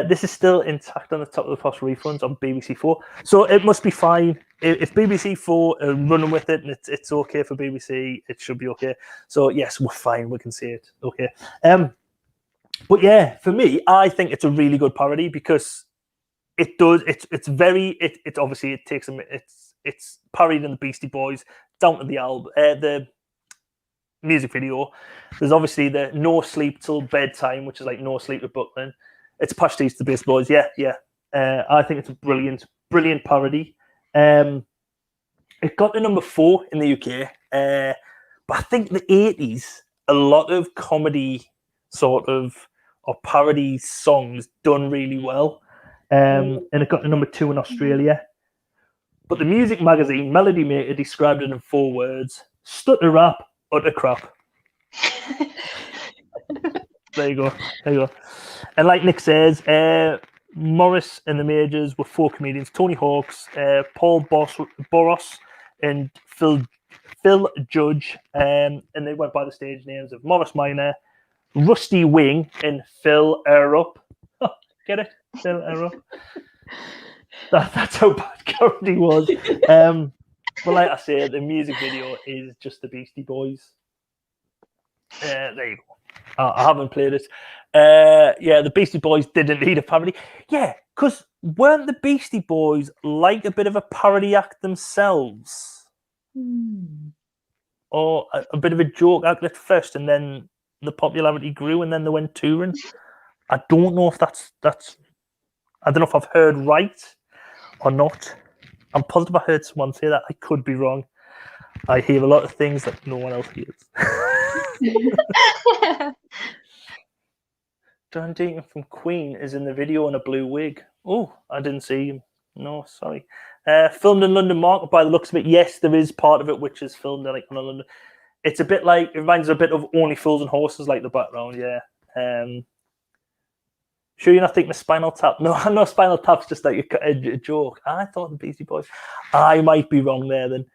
[SPEAKER 1] This is still intact on the top of the post refunds on BBC 4. So it must be fine. If BBC 4 are running with it and it's okay for BBC, it should be okay. So yes, we're fine. We can see it. Okay. But yeah, for me, I think it's a really good parody because it does. It's obviously it takes them. It's parodied in the Beastie Boys down to the album, the music video. There's obviously the No Sleep Till Bedtime, which is like No Sleep with Brooklyn. It's Pastiche to the Beastie Boys. Yeah. I think it's a brilliant parody. It got to number 4 in the UK, but I think the 80s, a lot of comedy sort of or parody songs done really well, and it got to number 2 in Australia. But the music magazine Melody Maker described it in 4 words: stutter rap, utter crap. There you go. And like Nick says, Morris and the Majors were 4 comedians: Tony Hawks, Paul Boros, and Phil Judge. And they went by the stage names of Morris Minor, Rusty Wing, and Phil Erup. Get it? Phil Erup. That's how bad Cody was. But like I said, the music video is just the Beastie Boys. There you go. I haven't played it. Yeah, the Beastie Boys didn't need a parody. Yeah, because weren't the Beastie Boys like a bit of a parody act themselves? Or a bit of a joke act at first, and then the popularity grew, and then they went touring? I don't know if that's. I don't know if I've heard right or not. I'm positive I heard someone say that. I could be wrong. I hear a lot of things that no one else hears. John Deacon from Queen is in the video in a blue wig. Oh, I didn't see him. No, sorry. Filmed in London Market by the looks of it. Yes, there is part of it which is filmed in London. It's a bit like, it reminds me a bit of Only Fools and Horses, like the background, yeah. Sure you're not thinking of Spinal Tap? No, Spinal Tap's just like a joke. I thought the Beastie Boys. I might be wrong there then.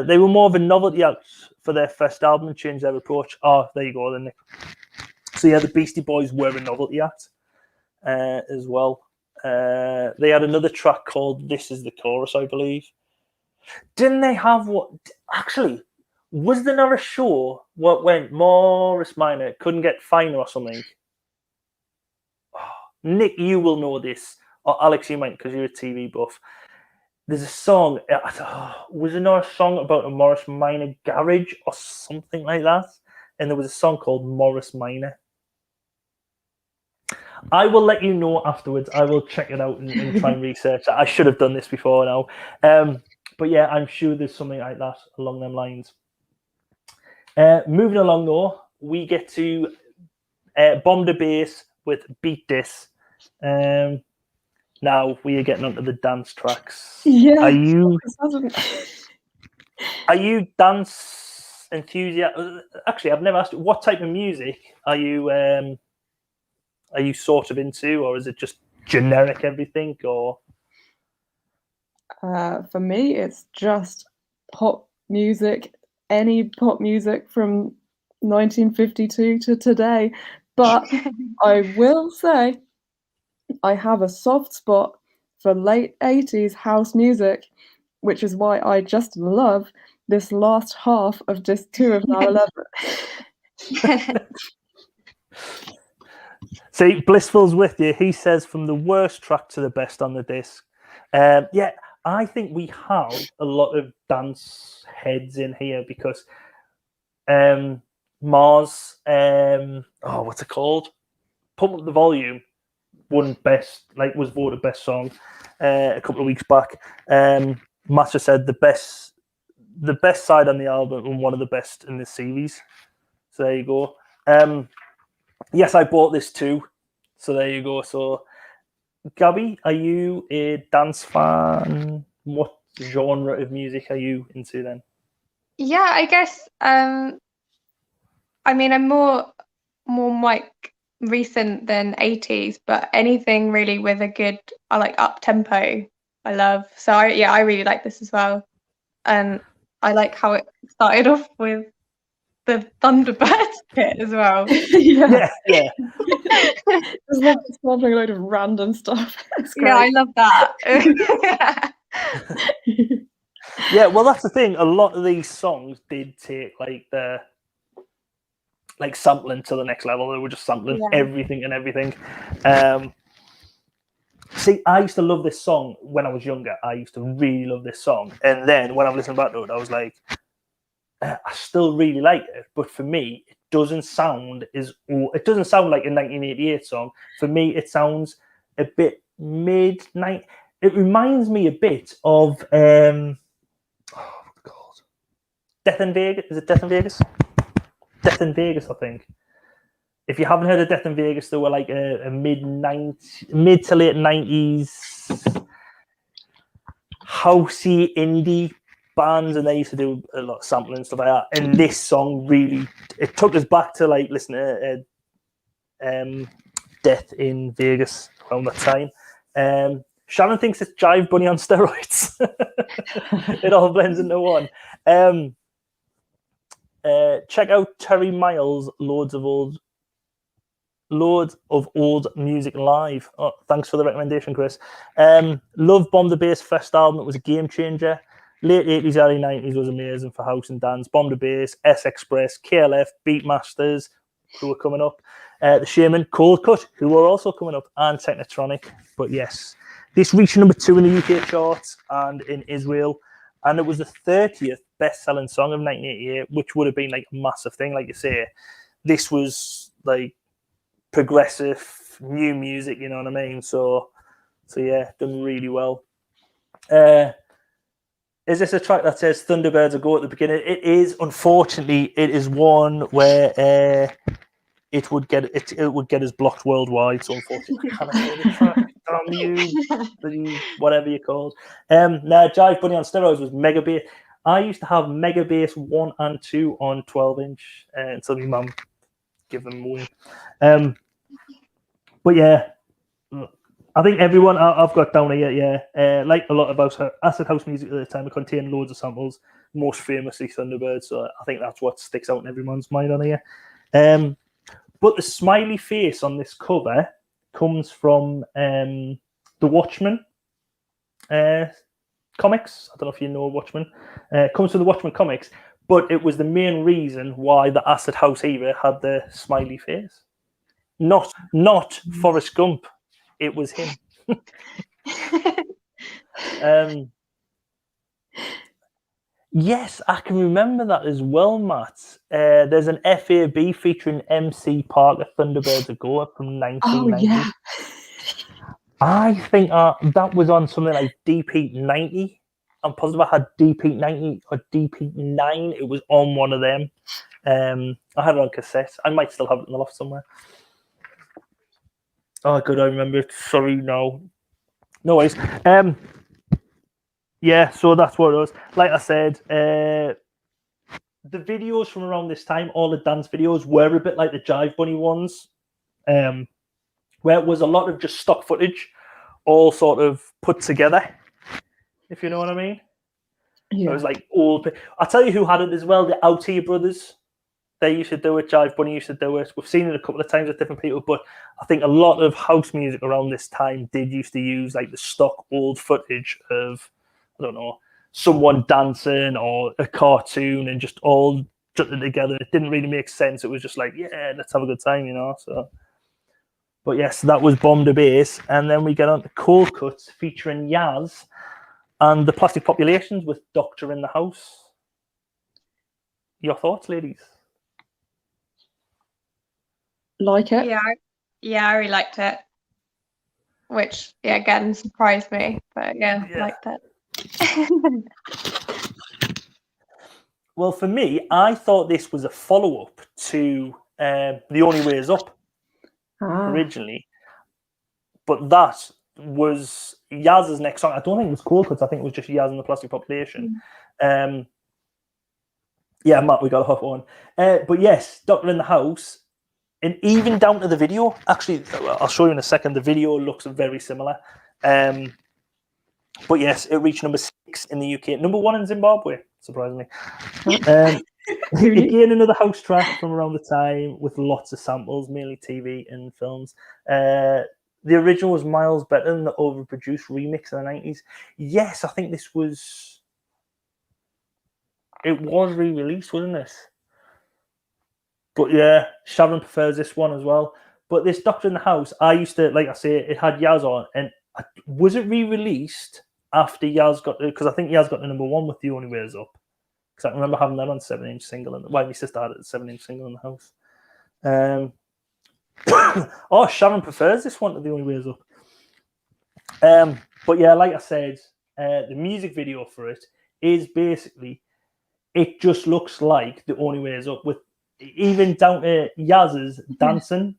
[SPEAKER 1] They were more of a novelty act for their first album and changed their approach. Oh, there you go then, Nick. So yeah, the Beastie Boys were a novelty act as well. They had another track called This Is the Chorus, I believe. Didn't they have what? Actually, was there not a show when Morris Minor couldn't get Finer or something? Nick, you will know this. Or Alex, you might, because you're a TV buff. There's a song. Was there not a song about a Morris Minor garage or something like that? And there was a song called Morris Minor. I will let you know afterwards. I will check it out and try and research it. I should have done this before now. But yeah, I'm sure there's something like that along them lines. Moving along though, we get to Bomb the Bass with Beat This. Now we are getting onto the dance tracks.
[SPEAKER 3] Yeah.
[SPEAKER 1] Are you dance enthusiast? Actually, I've never asked you, what type of music are you sort of into, or is it just generic everything? Or
[SPEAKER 3] for me, it's just pop music, any pop music from 1952 to today. But I will say I have a soft spot for late 80s house music, which is why I just love this last half of disc 2 of Now 11.
[SPEAKER 1] See, Blissful's with you. He says from the worst track to the best on the disc. Yeah, I think we have a lot of dance heads in here because Mars, what's it called? Pump Up the Volume won was voted best song a couple of weeks back. Master said the best side on the album and one of the best in this series. So there you go. Yes, I bought this too. So there you go. So Gabby, are you a dance fan? What genre of music are you into then?
[SPEAKER 2] Yeah, I guess. I mean, I'm more like recent than 80s, but anything really with a good, I like up tempo. I love. So I really like this as well, and I like how it started off with the Thunderbird bit as well.
[SPEAKER 3] Yeah.
[SPEAKER 1] Yeah.
[SPEAKER 3] There's like sampling a load of random stuff. It's great.
[SPEAKER 2] Yeah, I love that.
[SPEAKER 1] Yeah, well, that's the thing. A lot of these songs did take like sampling to the next level. They were just sampling everything and everything. See, I used to love this song when I was younger. I used to really love this song, and then when I've listened back to it, I was like, I still really like it. But for me, it doesn't sound like a 1988 song. For me, it sounds a bit mid-90s. It reminds me a bit of Death in Vegas. Is it Death in Vegas? Death in Vegas, I think. If you haven't heard of Death in Vegas, they were like a mid to late 90s housey indie bands, and they used to do a lot of sampling and stuff like that. And this song really, it took us back to like listening to Death in Vegas around that time. Shannon thinks it's Jive Bunny on steroids. It all blends into one. Check out Terry Miles' Loads of Old Music Live. Oh, thanks for the recommendation, Chris. Love Bomb the Bass first album. It was a game changer. Late 80s, early 90s was amazing for house and dance. Bomb the Bass, S Express, KLF, Beatmasters, who were coming up. The Shaman, Coldcut, who were also coming up, and Technotronic. But yes, this reached number 2 in the UK charts and in Israel. And it was the 30th best-selling song of 1988, which would have been like a massive thing, like you say. This was like progressive, new music, you know what I mean? So yeah, done really well. Is this a track that says Thunderbirds are go at the beginning? It is. Unfortunately, it is one where it would get us blocked worldwide. So unfortunately, I cannot hear the track. Damn you, whatever you're called. Now, Jive Bunny on steroids was Mega Bass. I used to have Mega Bass 1 and 2 on 12-inch until my mum gave them away. But yeah, I think everyone I've got down here, like a lot of acid house music at the time, it contained loads of samples, most famously Thunderbird. So I think that's what sticks out in everyone's mind on here. But the smiley face on this cover comes from the Watchmen comics. I don't know if you know Watchmen. It comes from the Watchmen comics, but it was the main reason why the acid house era had the smiley face. Not Forrest Gump. It was him. Yes, I can remember that as well, Matt. There's an FAB featuring MC Parker, Thunderbirds Are Go from 1990. Oh, yeah. I think that was on something like DP 90. I'm positive I had DP 90 or DP 9. It was on one of them. I had it on cassette. I might still have it in the loft somewhere. Oh, good, I remember it. Sorry, no worries. Yeah, so that's what it was. Like I said, the videos from around this time, all the dance videos were a bit like the Jive Bunny ones, where it was a lot of just stock footage, all sort of put together, if you know what I mean. Yeah. It was like old. I'll tell you who had it as well, the Out Here Brothers. They used to do it, Jive Bunny used to do it. We've seen it a couple of times with different people, but I think a lot of house music around this time used to use like the stock old footage of, I don't know, someone dancing or a cartoon and just all jutted together. It didn't really make sense. It was just like, yeah, let's have a good time, you know. So, but yes, that was Bomb the Bass. And then we get on to Coldcut featuring Yazz and the Plastic Populations with Doctor in the House. Your thoughts, ladies?
[SPEAKER 3] Like it?
[SPEAKER 2] Yeah, I really liked it. Which, yeah, again, surprised me. But yeah. Liked it.
[SPEAKER 1] Well, for me, I thought this was a follow-up to The Only Way Is Up originally. But that was Yazz's next song. I don't think it was Coldcut. I think it was just Yazz and the Plastic Population. Yeah, Matt, we got a hot one. But yes, Doctor in the House, and even down to the video. Actually, I'll show you in a second. The video looks very similar. But yes, it reached number 6 in the UK, number 1 in Zimbabwe, surprisingly. Again, another house track from around the time with lots of samples, mainly TV and films. The original was miles better than the overproduced remix in the 90s. Yes, I think this was... It was re-released, wasn't it? But yeah, Sharon prefers this one as well. But this Doctor in the House, I used to, like I say, it had Yazz on, and was it re-released after Yazz got... Because I think Yazz got the number 1 with The Only Way Is Up. Because I remember having that on 7-inch single. And my sister had it 7-inch single in the house. Oh, Sharon prefers this one to The Only Way Is Up. But yeah, like I said, the music video for it is basically, it just looks like The Only Way Is Up, with even down to Yazz's dancing.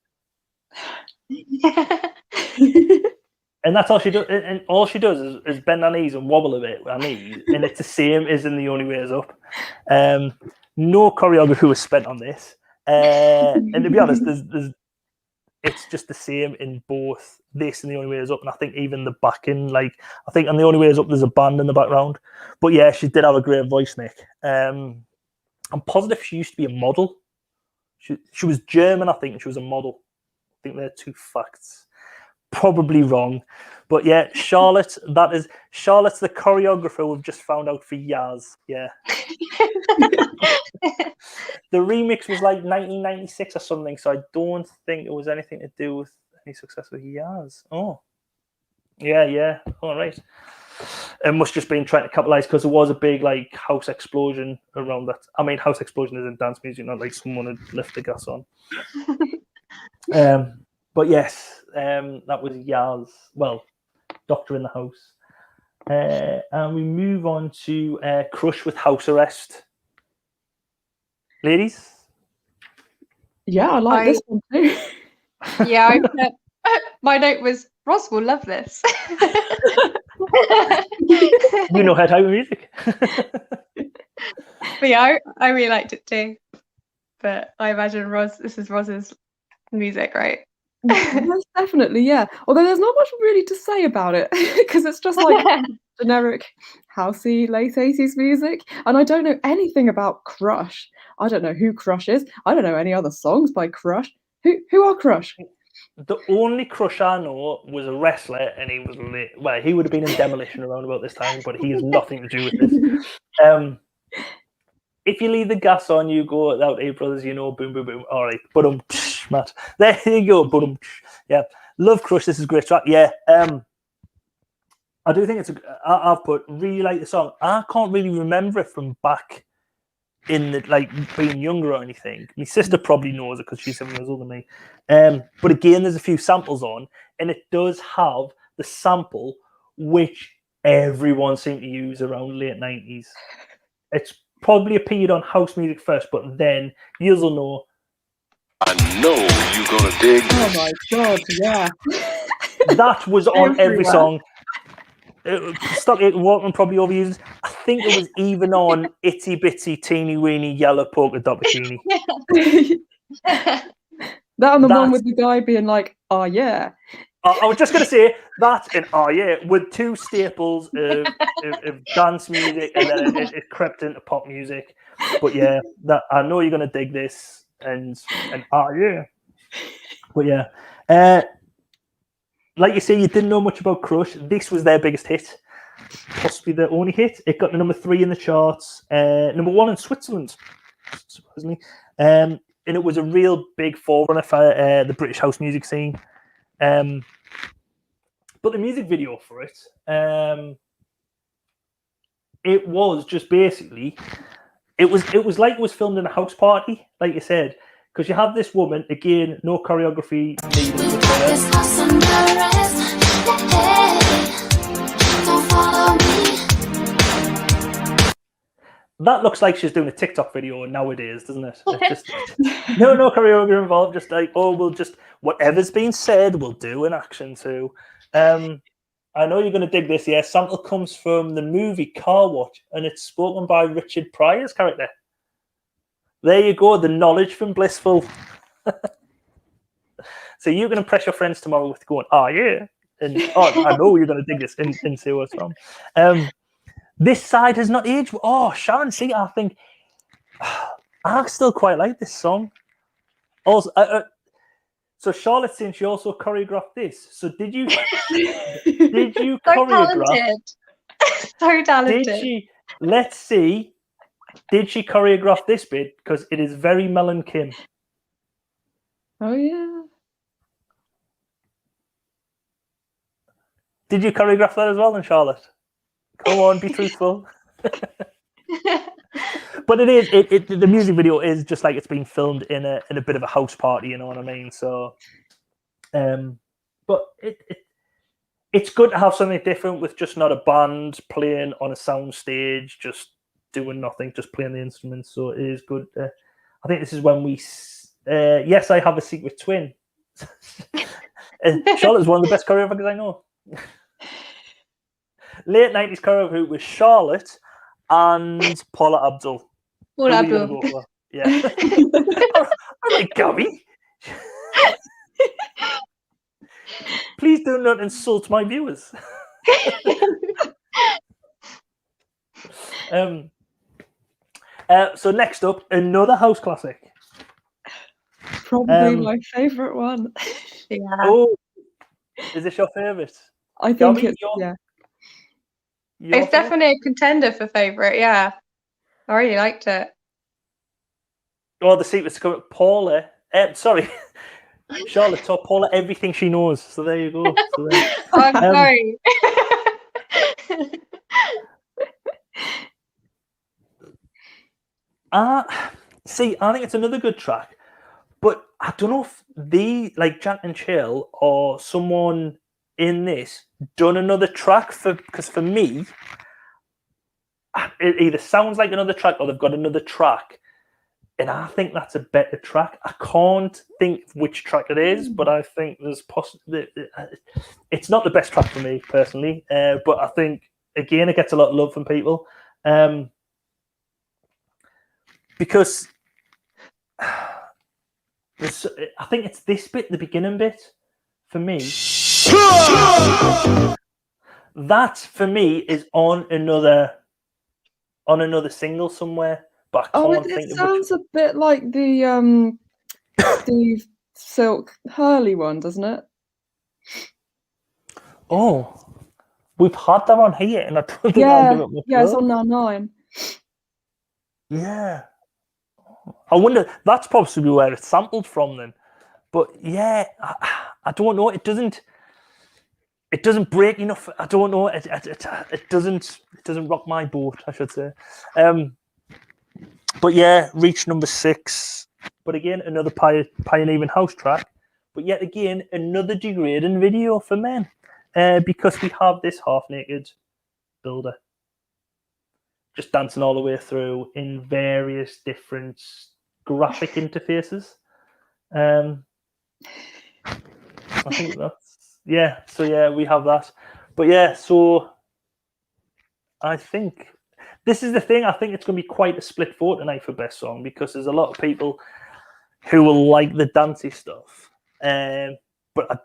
[SPEAKER 1] And that's all she does. And all she does is bend her knees and wobble a bit with her knees. And it's the same as in The Only Way Is Up. No choreography was spent on this. And to be honest, it's just the same in both this and The Only Way Is Up. And I think even the backing, like, I think on The Only Way Is Up, there's a band in the background. But yeah, she did have a great voice, Nick. I'm positive she used to be a model. She was German, I think, and she was a model. I think they're 2 facts. Probably wrong, but yeah, Charlotte's the choreographer we've just found out for Yazz. Yeah. The remix was like 1996 or something, so I don't think it was anything to do with any success with Yazz. Oh, yeah, all right. It must just been trying to capitalize, because there was a big like house explosion around that. I mean, house explosion is in dance music, not like someone would lift the gas on. But yes, that was Yazz. Well, Doctor in the House. And we move on to Crush with House Arrest. Ladies?
[SPEAKER 3] Yeah, I like this one too.
[SPEAKER 2] Yeah, my note was, Ross will love this.
[SPEAKER 1] You know her type of music.
[SPEAKER 2] But yeah, I really liked it too. But I imagine this is Ross's music, right?
[SPEAKER 3] Most definitely, yeah. Although there's not much really to say about it, because it's just like generic housey late 80s music, and I don't know anything about Crush. I don't know who Crush is. I don't know any other songs by Crush. Who are Crush?
[SPEAKER 1] The only Crush I know was a wrestler, and he was late. Well, he would have been in Demolition around about this time, but he has nothing to do with this. If you leave the gas on, you go without Eight Brothers, you know, boom, boom, boom. All right, but Matt, there you go, but yeah, love Crush. This is a great track. Yeah, I do think I've put really like the song. I can't really remember it from back in the like being younger or anything. My sister probably knows it because she's 7 years older than me. But again, there's a few samples on, and it does have the sample which everyone seemed to use around late 90s. It's probably appeared on house music first, but then you'll know.
[SPEAKER 4] I know you're gonna dig this.
[SPEAKER 3] Oh my god, yeah.
[SPEAKER 1] That was on every song. Stock Aitken Walkman probably overused. I think it was even on Itty Bitty Teeny Weeny Yellow Polka Dot Bikini.
[SPEAKER 3] That and the one with the guy being like, oh yeah.
[SPEAKER 1] I was just going to say that and oh yeah, with 2 staples of dance music, and then it crept into pop music. But yeah, that I know you're going to dig this and oh yeah. But yeah, like you say, you didn't know much about Crush. This was their biggest hit, possibly their only hit. It got to number 3 in the charts, number 1 in Switzerland, surprisingly, and it was a real big forerunner for the British house music scene. But the music video for it, it was just basically, it was like it was filmed in a house party, like you said, because you have this woman, again, no choreography needed with That looks like she's doing a TikTok video nowadays, doesn't it? It's just no choreography involved. Just like, we'll just whatever's been said, we'll do in action too. I know you're going to dig this. Yeah, sample comes from the movie Car Watch, and it's spoken by Richard Pryor's character. There you go. The knowledge from Blissful. So you can impress your friends tomorrow with going, oh, yeah. And I know you're going to dig this and see what's wrong. This side has not aged. Oh, Sharon, see, I think I still quite like this song. Also, so Charlotte, since she also choreographed this, so did you
[SPEAKER 2] So
[SPEAKER 1] choreograph?
[SPEAKER 2] talented. So talented.
[SPEAKER 1] Did she? Let's see. Did she choreograph this bit? Because it is very Mel Kim.
[SPEAKER 3] Oh yeah.
[SPEAKER 1] Did you choreograph that as well, then, Charlotte? Come on, be truthful. But it is. The music video is just like it's been filmed in a bit of a house party. You know what I mean? So, but it's good to have something different with just not a band playing on a sound stage, just doing nothing, just playing the instruments. So it is good. I think this is when we. Yes, I have a secret twin. Charlotte's one of the best choreographers I know. Late 90s choreographer was Charlotte and Paula Abdul.
[SPEAKER 2] Paula
[SPEAKER 1] Who are you
[SPEAKER 2] Abdul.
[SPEAKER 1] gonna go for? Yeah. All right, Gabby. Please do not insult my viewers. So next up, another house classic.
[SPEAKER 3] Probably my favourite one.
[SPEAKER 2] Yeah.
[SPEAKER 1] Oh, is this your favourite?
[SPEAKER 3] I think
[SPEAKER 1] Gabby,
[SPEAKER 3] it's
[SPEAKER 1] your
[SPEAKER 2] It's
[SPEAKER 1] favourite?
[SPEAKER 2] definitely a contender for favourite, yeah. I really liked it.
[SPEAKER 1] Oh, the secret's coming. Paula. Sorry. Charlotte taught Paula everything she knows. So there you go. So there.
[SPEAKER 2] Oh, I'm sorry.
[SPEAKER 1] See, I think it's another good track, but I don't know if like Jack and Chill or someone in this done another track because for me, it either sounds like another track or they've got another track, and I think that's a better track. I can't think which track it is, but I think there's it's not the best track for me personally, but I think again it gets a lot of love from people. Because I think it's this bit, the beginning bit, for me. That for me is on another single somewhere, but I can't think
[SPEAKER 3] it
[SPEAKER 1] of
[SPEAKER 3] sounds a bit like the Steve Silk Hurley one, doesn't it?
[SPEAKER 1] Oh, we've had that on here, and I don't think
[SPEAKER 3] Yeah,
[SPEAKER 1] I'll give it much
[SPEAKER 3] yeah, it's
[SPEAKER 1] love.
[SPEAKER 3] on now 9.
[SPEAKER 1] Yeah. I wonder, that's possibly where it's sampled from then. But yeah, I don't know. It doesn't break enough. I don't know. It doesn't rock my boat, I should say. But yeah, reach number 6. But again, another pioneering house track. But yet again, another degrading video for men. Because we have this half-naked builder just dancing all the way through in various different graphic interfaces. I think that's so yeah, we have that. But yeah, so I think this is the thing. I think it's going to be quite a split vote tonight for best song because there's a lot of people who will like the dancey stuff, but I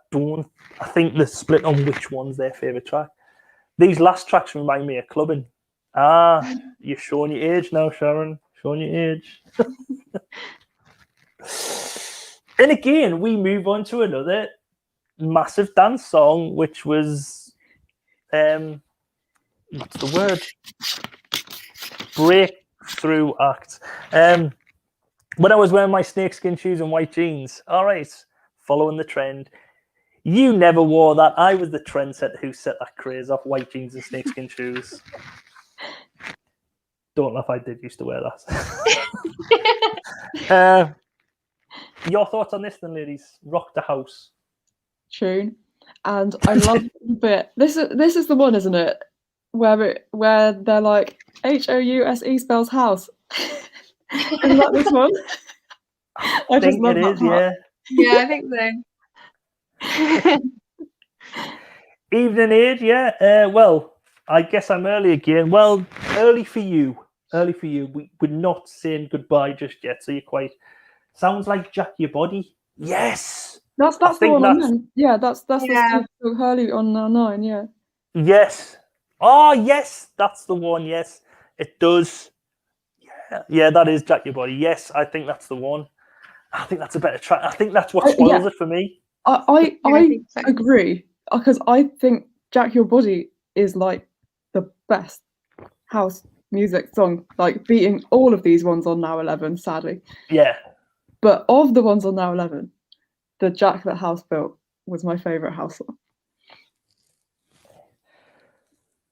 [SPEAKER 1] think they're split on which one's their favorite track. These last tracks remind me of clubbing. You're showing your age now, Sharon. Showing your age. And again, we move on to another massive dance song, which was what's the word? Breakthrough act. When I was wearing my snakeskin shoes and white jeans, all right, following the trend. You never wore that. I was the trendsetter who set that craze off, white jeans and snakeskin shoes. Don't know if I did used to wear that. Your thoughts on this then, ladies? Rock the house.
[SPEAKER 3] Tune. And I love the bit. This is the one, isn't it? Where they're like HOUSE spells house. Is that this one? I just love
[SPEAKER 1] it
[SPEAKER 3] that
[SPEAKER 1] is,
[SPEAKER 3] part.
[SPEAKER 2] Yeah, I think so.
[SPEAKER 1] Evening age, yeah. Well, I guess I'm early again. Well, early for you. early for you. We're not saying goodbye just yet, so you're quite. Sounds like Jack Your Body. Yes.
[SPEAKER 3] That's
[SPEAKER 1] I
[SPEAKER 3] the
[SPEAKER 1] think
[SPEAKER 3] one I
[SPEAKER 1] that's-
[SPEAKER 3] meant. Yeah, that's
[SPEAKER 2] Yeah.
[SPEAKER 3] the Steve Hurley on 9. Yeah.
[SPEAKER 1] Yes. Oh, yes. That's the one. Yes, it does. Yeah, that is Jack Your Body. Yes, I think that's the one. I think that's a better track. I think that's what spoils it for me.
[SPEAKER 3] I
[SPEAKER 2] think so.
[SPEAKER 3] agree, because I think Jack Your Body is like the best house music song, like beating all of these ones on Now 11, sadly.
[SPEAKER 1] Yeah.
[SPEAKER 3] But of the ones on Now 11, the Jack That House Built was my favourite house song.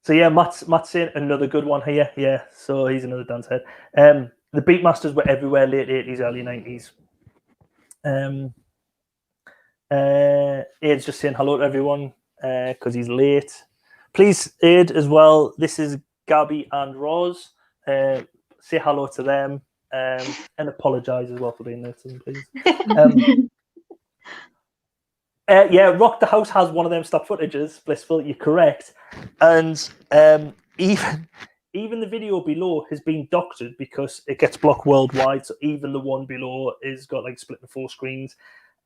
[SPEAKER 1] So yeah, Matt's saying another good one here. Yeah, so he's another dance head. The Beatmasters were everywhere, late 80s, early 90s. Aid's just saying hello to everyone because he's late. Please, Aid, as well. This is Gabby and Roz. Say hello to them and apologise as well for being late to them, please. Yeah, Rock the House has one of them stock footages. Blissful, you're correct. And even the video below has been doctored because it gets blocked worldwide. So even the one below is got like split into 4 screens.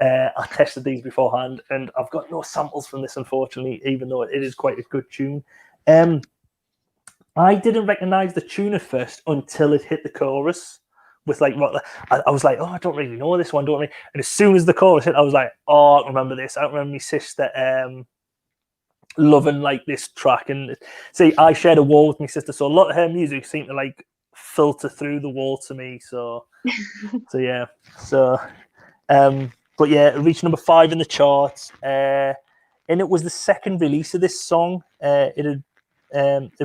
[SPEAKER 1] I tested these beforehand, and I've got no samples from this, unfortunately, even though it is quite a good tune. I didn't recognise the tune at first until it hit the chorus. With like, I was like, oh, I don't really know this one, don't I? And as soon as the chorus hit, I was like, oh, I remember this. I remember my sister loving like this track. And see, I shared a wall with my sister, so a lot of her music seemed to like filter through the wall to me. So, yeah. So, but yeah, it reached number 5 in the charts, and it was the second release of this song. It had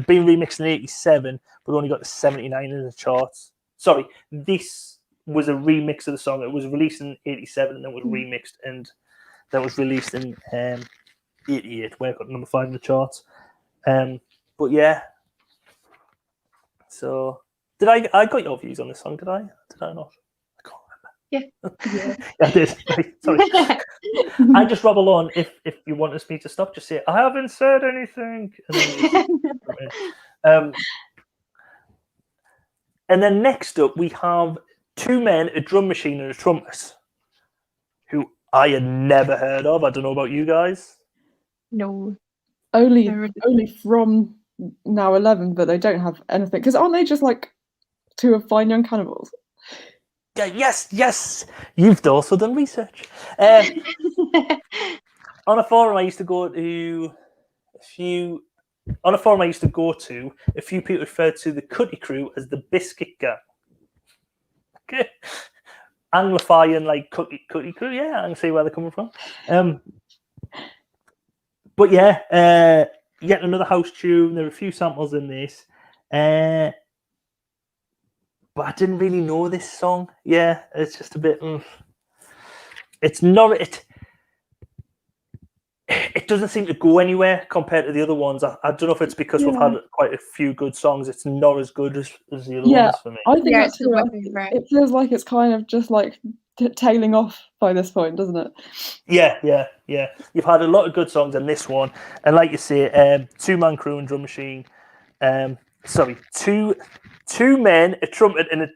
[SPEAKER 1] been remixed in '87, but only got to 79 in the charts. Sorry, this was a remix of the song. It was released in '87 and then was remixed, and then was released in '88, where it got number 5 in the charts. But yeah, so did I got your views on this song? Did I not? I can't remember.
[SPEAKER 2] Yeah.
[SPEAKER 1] I did. Sorry. I just robble on. If you want me to stop, just say I haven't said anything. And then next up, we have 2 men, a drum machine, and a trumpet, who I had never heard of. I don't know about you guys.
[SPEAKER 2] No.
[SPEAKER 3] Only from Now 11, but they don't have anything. Because aren't they just like 2 of Fine Young Cannibals?
[SPEAKER 1] Yeah, yes. You've also done research. On a forum I used to go to, a few people referred to the Cutty Crew as the Biscuit Gang. Okay. Anglifying like Cutty Crew, yeah, I can see where they're coming from. But yeah, yet another house tune. There are a few samples in this. But I didn't really know this song. Yeah, it's just a bit. It's not. It doesn't seem to go anywhere compared to the other ones. I don't know if it's because we've had quite a few good songs. It's not as good as the other ones for me.
[SPEAKER 3] I think
[SPEAKER 2] it's
[SPEAKER 3] that's true. It feels like it's kind of just like tailing off by this point, doesn't it?
[SPEAKER 1] Yeah. You've had a lot of good songs in this one, and like you say, 2-man crew and drum machine. Two men, a trumpet, and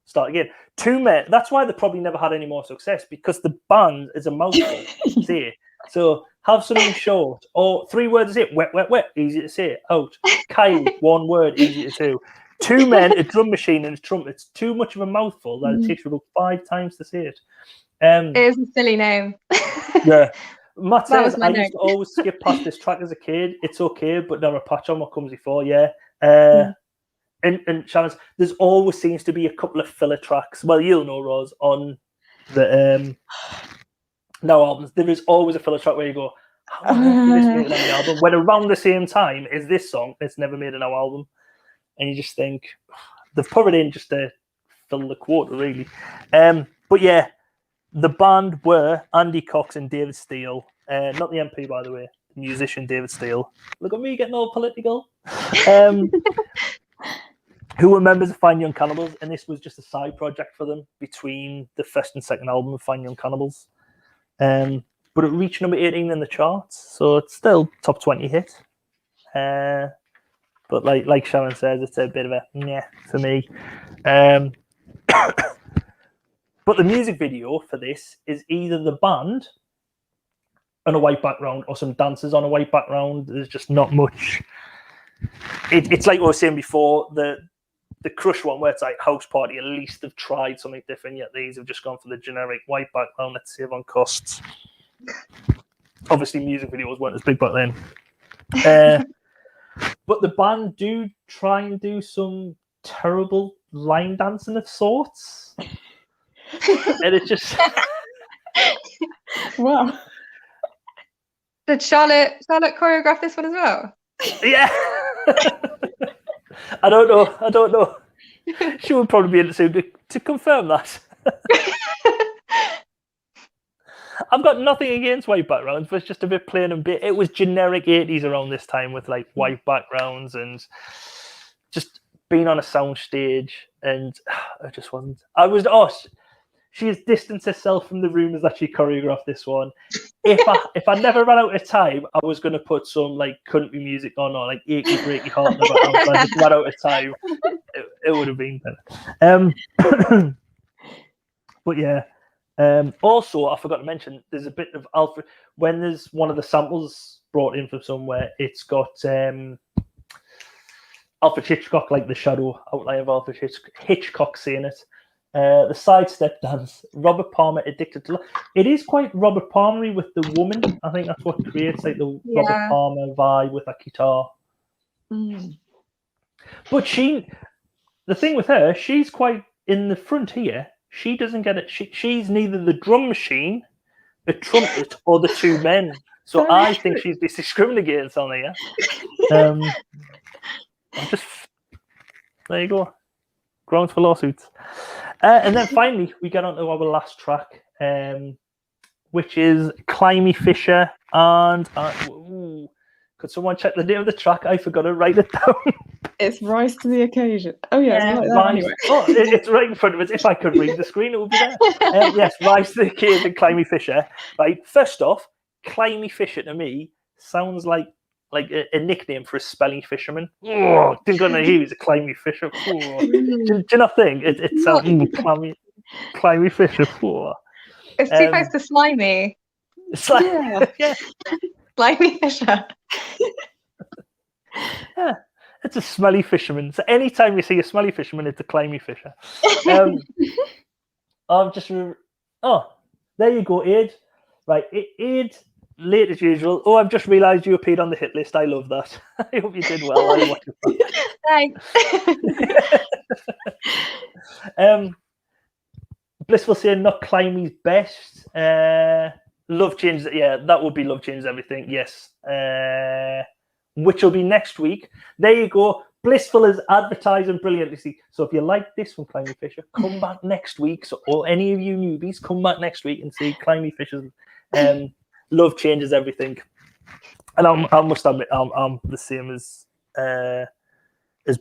[SPEAKER 1] start again. 2 men. That's why they probably never had any more success, because the band is a mouthful. See, so have something short, or 3 words is it. Wet, wet, wet. Easy to say. Out. Kylie, 1 word. Easy to do. 2 men, a drum machine, and a trumpet. It's too much of a mouthful that it takes you about 5 times to say it.
[SPEAKER 2] It is a silly name.
[SPEAKER 1] Yeah. Matt says, I
[SPEAKER 2] note.
[SPEAKER 1] used to always skip past this track as a kid. It's okay, but never patch on what comes before. Yeah. And Shannon, there's always seems to be a couple of filler tracks. Well, you'll know, Roz, on the Now albums. There is always a filler track where you go, how on earth did this make it on the album? When around the same time is this song, it's never made a Now album. And you just think, they've put it in just to fill the quota, really. But yeah, the band were Andy Cox and David Steele. Not the MP, by the way. The musician David Steele. Look at me getting all political. Who were members of Fine Young Cannibals, and this was just a side project for them between the first and second album of Fine Young Cannibals. But it reached number 18 in the charts, so it's still top 20 hit. But But like Sharon says, it's a bit of a meh for me. But the music video for this is either the band on a white background or some dancers on a white background. There's just not much. It's like we were saying before, the Crush one where it's like house party, at least have tried something different, yet these have just gone for the generic white background. Let's save on costs. Obviously, music videos weren't as big back then. But the band do try and do some terrible line dancing of sorts. And it's just...
[SPEAKER 3] Wow.
[SPEAKER 2] Did Charlotte choreograph this one as well?
[SPEAKER 1] Yeah. I don't know. She would probably be interested to confirm that. I've got nothing against white backgrounds, but it's just a bit plain and bit. It was generic 80s around this time with like white backgrounds and just being on a sound stage, and I just wasn't. She has distanced herself from the rumours that she choreographed this one. If I never ran out of time, I was going to put some like country music on or like Achy Breaky Heart in the background. But I just ran out of time. It would have been better. But yeah. Also, I forgot to mention, there's a bit of Alfred. When there's one of the samples brought in from somewhere, it's got Alfred Hitchcock, like the shadow outline of Alfred Hitchcock saying it. The sidestep dance, Robert Palmer, Addicted to Love. It is quite Robert Palmer-y with the woman. I think that's what creates like the Robert Palmer vibe with that guitar.
[SPEAKER 3] Mm.
[SPEAKER 1] But the thing with her, she's quite in the front here. She doesn't get it. She's neither the drum machine, the trumpet, or the two men. So I think she's discriminated against on here. There you go. Grounds for lawsuits. And then finally, we get on to our last track, which is Climie Fisher. And could someone check the name of the track? I forgot to write it down.
[SPEAKER 3] It's Rise to the Occasion. Oh, yeah. It's like that anyway.
[SPEAKER 1] It's right in front of us. If I could read the screen, it would be there. Yes, Rise to the Occasion, Climie Fisher. Right. First off, Climie Fisher to me sounds like a nickname for a spelling fisherman. Oh, didn't go to hear he's a Climie Fisher. Oh. Do you not think it sounds Climie Fisher? Oh.
[SPEAKER 2] It's too close to slimy.
[SPEAKER 1] Yeah.
[SPEAKER 2] Climie Fisher.
[SPEAKER 1] Yeah, it's a smelly fisherman. So anytime you see a smelly fisherman, it's a Climie Fisher. There you go, Aid. Right, Aid. Late as usual. Oh, I've just realised you appeared on the hit list. I love that. I hope you did well. I watched it.
[SPEAKER 2] Thanks.
[SPEAKER 1] Blissful saying not Climie's best. Love Changes. Yeah, that would be Love Changes Everything. Yes. Which will be next week. There you go. Blissful is advertising brilliantly. So if you like this from Climie Fisher, come back next week. So, or any of you newbies, come back next week and see Climie Fisher's Love Changes Everything. And I must admit, I'm the same as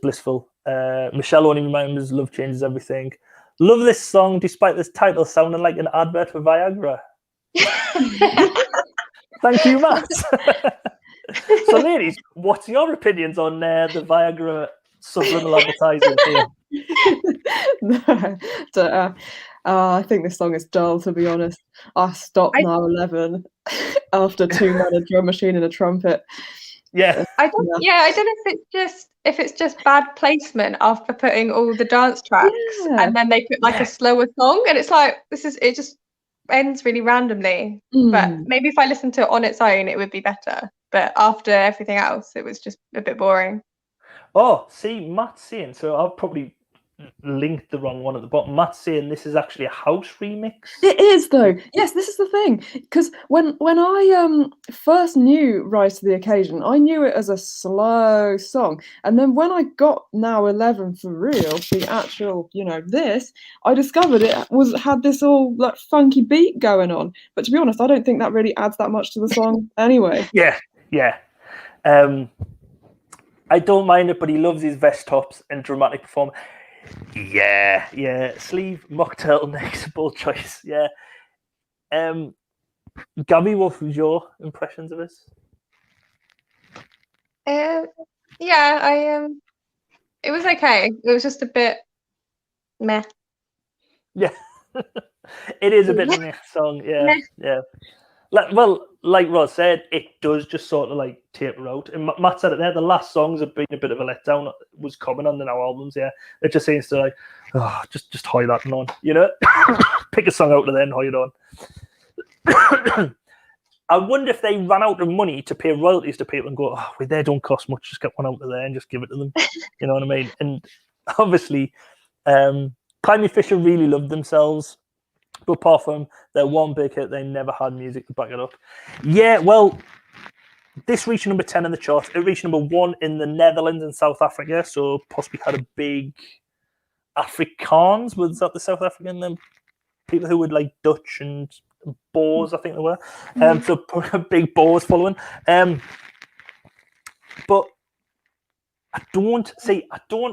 [SPEAKER 1] Blissful. Michelle only remembers Love Changes Everything. Love this song, despite this title sounding like an advert for Viagra. Thank you, Matt. So, ladies, what's your opinions on the Viagra subliminal advertising here?
[SPEAKER 3] I think this song is dull, to be honest. I stopped now 11 after 2 men, a drum machine and a trumpet.
[SPEAKER 1] Yeah.
[SPEAKER 2] I don't know if it's just bad placement after putting all the dance tracks and then they put like a slower song and it's like it just ends really randomly. But maybe if I listened to it on its own it would be better. But after everything else it was just a bit boring.
[SPEAKER 1] Oh, see, Matt's saying, so I'll probably linked the wrong one at the bottom. Matt's saying this is actually a house remix.
[SPEAKER 3] It is, though. Yes, this is the thing. Because when I first knew Rise to the Occasion, I knew it as a slow song. And then when I got Now 11 for real, the actual, this, I discovered it had this all like funky beat going on. But to be honest, I don't think that really adds that much to the song anyway.
[SPEAKER 1] Yeah. I don't mind it, but he loves his vest tops and dramatic performance. Yeah. Sleeve, mock turtlenecks, bold choice. Yeah. Gabby, what was your impressions of this?
[SPEAKER 2] Yeah, it was okay. It was just a bit meh.
[SPEAKER 1] Yeah, it is a bit of a meh song. Yeah,
[SPEAKER 2] Meh.
[SPEAKER 1] yeah. Like Ross said, it does just sort of like taper out. And Matt said it there. The last songs have been a bit of a letdown. Was common on the now albums. Yeah, it just seems to like, just hoy that on. You know, pick a song out of there and hoy it on. I wonder if they ran out of money to pay royalties to people and go, well, they don't cost much. Just get one out of there and just give it to them. You know what I mean? And obviously, Climie Fisher really loved themselves. But apart from their one big hit, they never had music to back it up. Yeah, well, this reached number 10 in the charts. It reached number 1 in the Netherlands and South Africa, so possibly had a big Afrikaans. Was that the South African? Them people who would like Dutch and Boers, I think they were. So a big Boers following. But I don't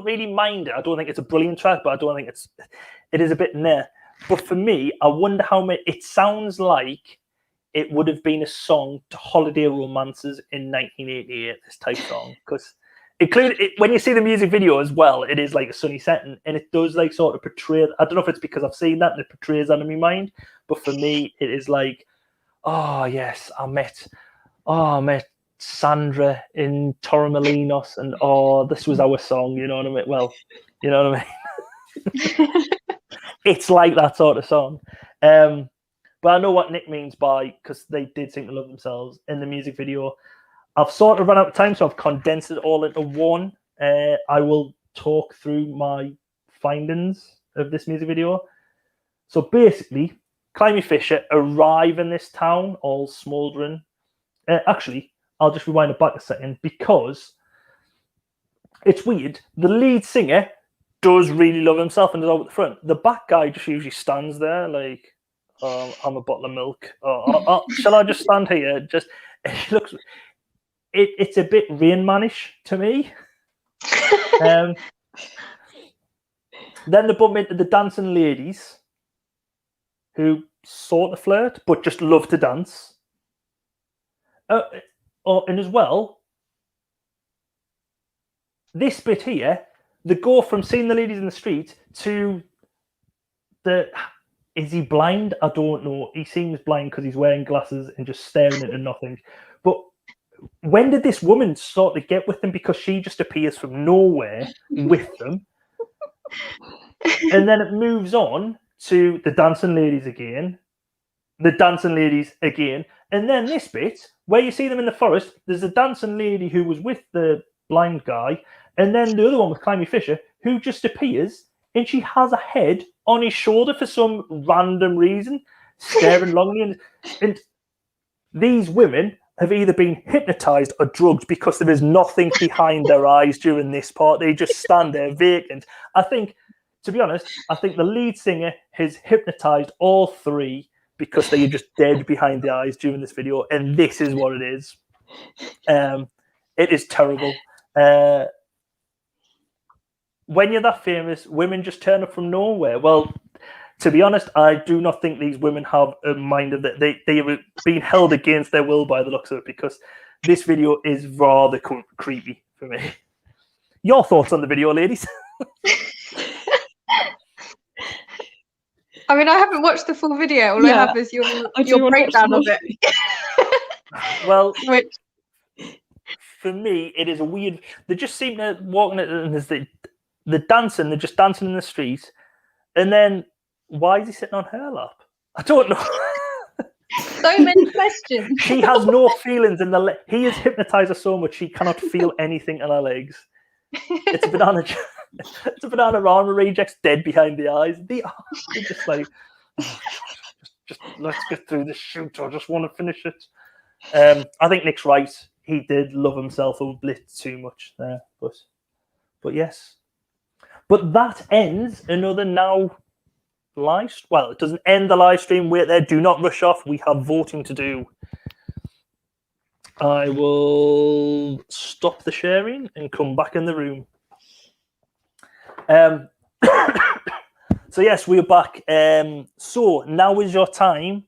[SPEAKER 1] really mind it. I don't think it's a brilliant track, but I don't think it is a bit meh. But for me, I wonder how many. It sounds like it would have been a song to holiday romances in 1988. This type song, because when you see the music video as well, it is like a sunny setting, and it does like sort of portray. I don't know if it's because I've seen that and it portrays that in my mind, but for me, it is like, oh yes, I met Sandra in Torremolinos, and this was our song. You know what I mean? Well, you know what I mean. It's like that sort of song. But I know what Nick means by, because they did seem to love themselves in the music video. I've sort of run out of time, so I've condensed it all into one. I will talk through my findings of this music video. So basically, Climie Fisher arrive in this town all smouldering. Actually, I'll just rewind it back a second, because it's weird. The lead singer does really love himself and is over the front. The back guy just usually stands there like, I'm a bottle of milk. Shall I just stand here? Just it looks. It's a bit Rain Man-ish to me. Then they bump into the dancing ladies, who sort of flirt but just love to dance. And as well, this bit here. They go from seeing the ladies in the street to is he blind? I don't know. He seems blind because he's wearing glasses and just staring into nothing. But when did this woman sort of get with them? Because she just appears from nowhere with them. And then it moves on to the dancing ladies again. And then this bit, where you see them in the forest, there's a dancing lady who was with the blind guy. And then the other one with Climie Fisher, who just appears, and she has a head on his shoulder for some random reason, staring longingly. And these women have either been hypnotized or drugged, because there is nothing behind their eyes during this part. They just stand there vacant. I think, to be honest, the lead singer has hypnotized all three, because they are just dead behind the eyes during this video. And this is what it is. It is terrible. When you're that famous, women just turn up from nowhere. Well, to be honest, I do not think these women have a mind of that. They have been held against their will by the looks of it, because this video is rather creepy for me. Your thoughts on the video, ladies?
[SPEAKER 2] I mean, I haven't watched the full video. All I have is your breakdown of it.
[SPEAKER 1] Well, for me, it is a weird. They just seem to walking it, and there's the dancing. They're just dancing in the street, and then why is he sitting on her lap? I don't know.
[SPEAKER 2] So many questions.
[SPEAKER 1] She has no feelings in the. He has hypnotized her so much she cannot feel anything in her legs. It's a banana. It's a Bananarama rejects dead behind the eyes. They're just like, just let's get through this shoot. I just want to finish it. I think Nick's right. He did love himself a bit too much there, but yes. But that ends another now live. Well, it doesn't end the live stream. Wait there. Do not rush off. We have voting to do. I will stop the sharing and come back in the room. So yes, we're back. So now is your time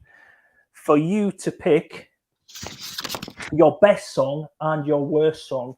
[SPEAKER 1] for you to pick your best song and your worst song.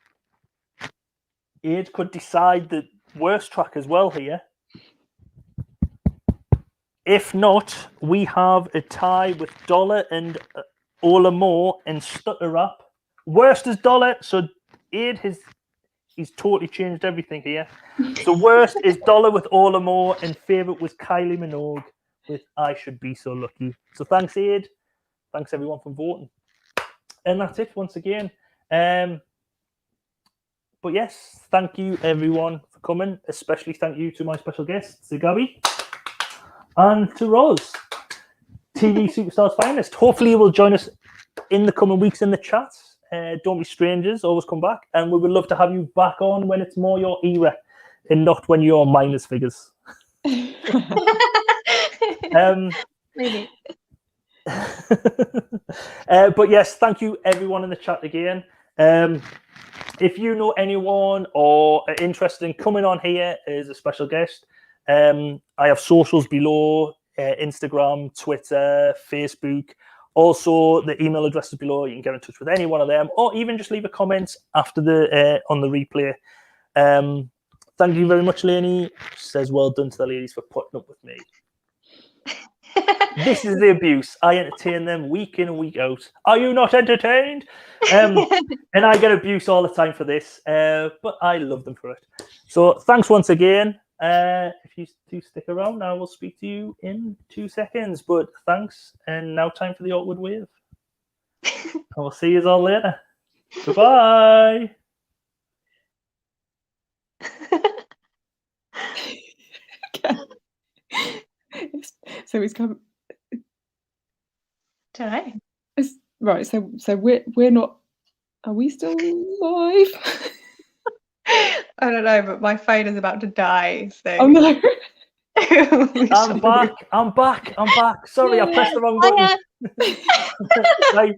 [SPEAKER 1] Aid could decide the worst track as well here. If not, we have a tie with Dollar and Ola Moore and Stutter Rap. Worst is Dollar, so Aid he's totally changed everything here. So worst is Dollar with Ola Moore, and favourite was Kylie Minogue with I Should Be So Lucky. So thanks, Aid. Thanks everyone for voting. And that's it once again. But yes, thank you everyone for coming. Especially thank you to my special guests, to Gabby and to Roz, TV Superstars Finest. Hopefully you will join us in the coming weeks in the chat. Don't be strangers, always come back. And we would love to have you back on when it's more your era and not when you're minus figures.
[SPEAKER 2] Really.
[SPEAKER 1] But yes, thank you everyone in the chat again. If you know anyone or are interested in coming on here as a special guest, I have socials below, Instagram, Twitter, Facebook. Also, the email address is below. You can get in touch with any one of them, or even just leave a comment after the on the replay. Thank you very much, Lainey. She says, well done to the ladies for putting up with me. This is the abuse. I entertain them week in and week out. Are you not entertained? And I get abuse all the time for this, but I love them for it. So thanks once again. If you do stick around, I will speak to you in 2 seconds. But thanks, and now time for the awkward wave. I will see you all later. Goodbye.
[SPEAKER 3] So it's come.
[SPEAKER 2] Don't know.
[SPEAKER 3] Right. So we're not. Are we still live?
[SPEAKER 2] I don't know, but my phone is about to die. So.
[SPEAKER 3] Oh no.
[SPEAKER 1] I'm back. Sorry, I pressed the wrong button.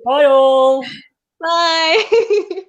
[SPEAKER 1] Bye all.
[SPEAKER 2] Bye.